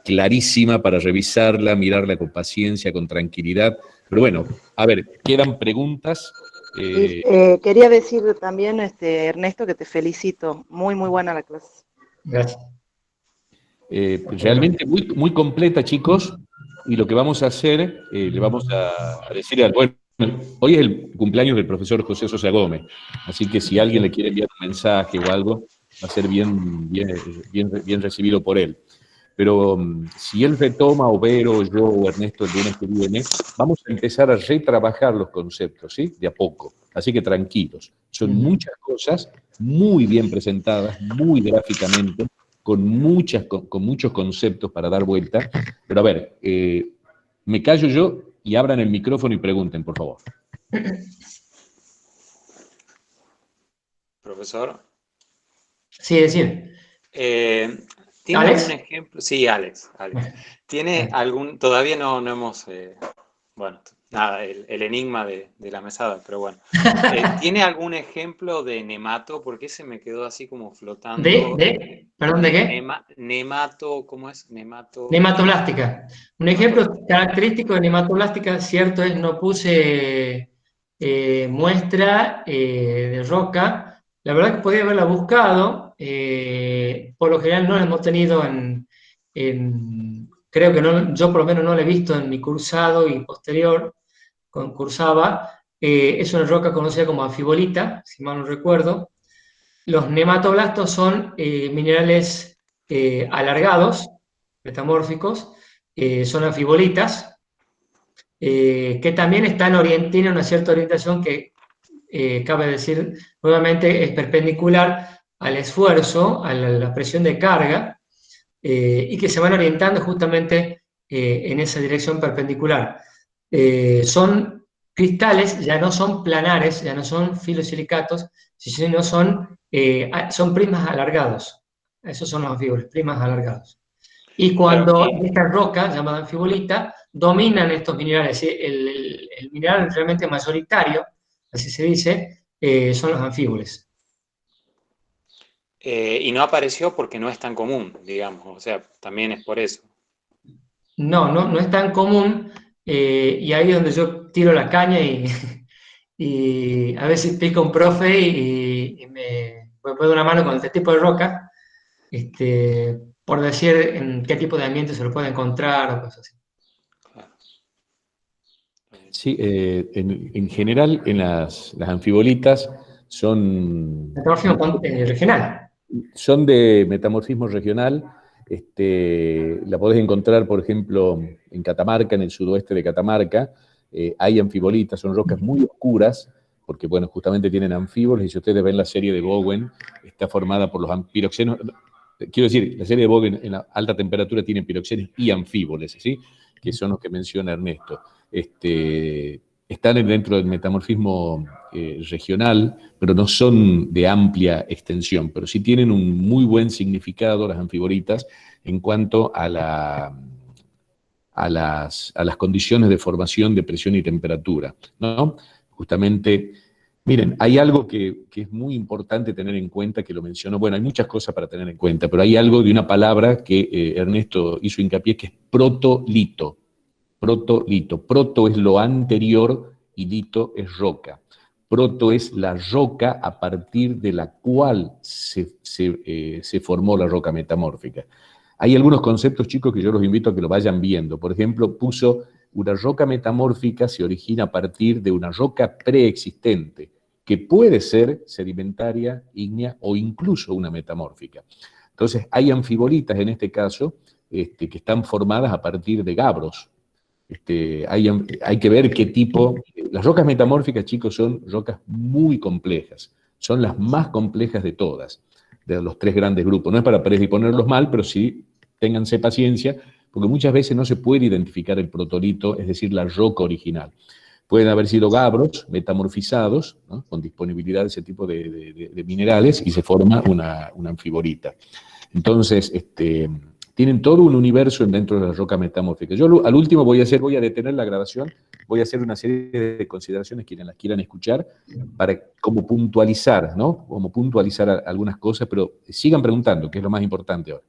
clarísima para revisarla, mirarla con paciencia, con tranquilidad. Pero bueno, a ver, quedan preguntas. Quería decir también, Ernesto, que te felicito. Muy, muy buena la clase. Gracias. Realmente muy, muy completa, chicos. Y lo que vamos a hacer, le vamos a decir, bueno, hoy es el cumpleaños del profesor José Sosa Gómez, así que si alguien le quiere enviar un mensaje o algo, va a ser bien recibido por él. Pero si él retoma, o Vero, o yo, o Ernesto el lunes que viene, vamos a empezar a retrabajar los conceptos, ¿sí? De a poco. Así que tranquilos. Son muchas cosas muy bien presentadas, muy gráficamente, con muchos conceptos para dar vuelta. Pero a ver, me callo yo y abran el micrófono y pregunten, por favor. Profesor. Sí, decir. ¿Tiene algún ejemplo? Sí, Alex. ¿Tiene algún, todavía no hemos, bueno, nada, el enigma de la mesada, pero bueno. ¿Tiene algún ejemplo de nemato? Porque se me quedó así como flotando. ¿Perdón, de qué? Nemato, ¿cómo es? Nematoblástica. Un ejemplo característico de nematoblástica, cierto es, no puse muestra de roca. La verdad que podía haberla buscado. Por lo general no la hemos tenido creo que no, yo por lo menos no la he visto en mi cursado y posterior, cursaba. Es una roca conocida como anfibolita, si mal no recuerdo. Los nematoblastos son minerales alargados, metamórficos, son anfibolitas, que también tienen una cierta orientación que, cabe decir nuevamente, es perpendicular al esfuerzo, a la presión de carga, y que se van orientando justamente en esa dirección perpendicular. Son cristales, ya no son planares, ya no son filosilicatos, sino son prismas alargados. Esos son los anfíboles, prismas alargados. Y cuando estas rocas, llamadas anfibolita, dominan estos minerales, ¿sí? El mineral realmente mayoritario, así se dice, son los anfíboles. Y no apareció porque no es tan común, digamos, o sea, también es por eso. No es tan común, y ahí es donde yo tiro la caña y a veces pico un profe y me puede dar una mano con este tipo de roca, por decir en qué tipo de ambiente se lo puede encontrar o cosas así. Sí, en general en las anfibolitas son... Metamorfismo regional. Son de metamorfismo regional. La podés encontrar, por ejemplo, en Catamarca, en el sudoeste de Catamarca. Hay anfibolitas, son rocas muy oscuras, porque, bueno, justamente tienen anfíboles, y si ustedes ven la serie de Bowen, está formada por los piroxenos. Quiero decir, la serie de Bowen en la alta temperatura tiene piroxenos y anfíboles, ¿sí? Que son los que menciona Ernesto. Están dentro del metamorfismo regional, pero no son de amplia extensión, pero sí tienen un muy buen significado las anfibolitas en cuanto a las condiciones de formación de presión y temperatura, ¿no? Justamente Miren, hay algo que es muy importante tener en cuenta, que lo mencionó. Bueno, hay muchas cosas para tener en cuenta, pero hay algo de una palabra que Ernesto hizo hincapié, que es protolito. Protolito. Proto es lo anterior y lito es roca. Proto es la roca a partir de la cual se formó la roca metamórfica. Hay algunos conceptos, chicos, que yo los invito a que lo vayan viendo. Por ejemplo, puso una roca metamórfica se origina a partir de una roca preexistente, que puede ser sedimentaria, ígnea o incluso una metamórfica. Entonces, hay anfibolitas en este caso que están formadas a partir de gabros. Hay que ver qué tipo. Las rocas metamórficas, chicos, son rocas muy complejas. Son las más complejas de todas, de los tres grandes grupos. No es para predisponerlos mal, pero sí ténganse paciencia, porque muchas veces no se puede identificar el protolito, es decir, la roca original. Pueden haber sido gabros metamorfizados, ¿no?, con disponibilidad de ese tipo de minerales, y se forma una anfibolita. Entonces, tienen todo un universo dentro de las rocas metamórficas. Yo al último voy a detener la grabación, voy a hacer una serie de consideraciones, quienes las quieran escuchar, para como puntualizar, ¿no? Como puntualizar algunas cosas, pero sigan preguntando, que es lo más importante ahora.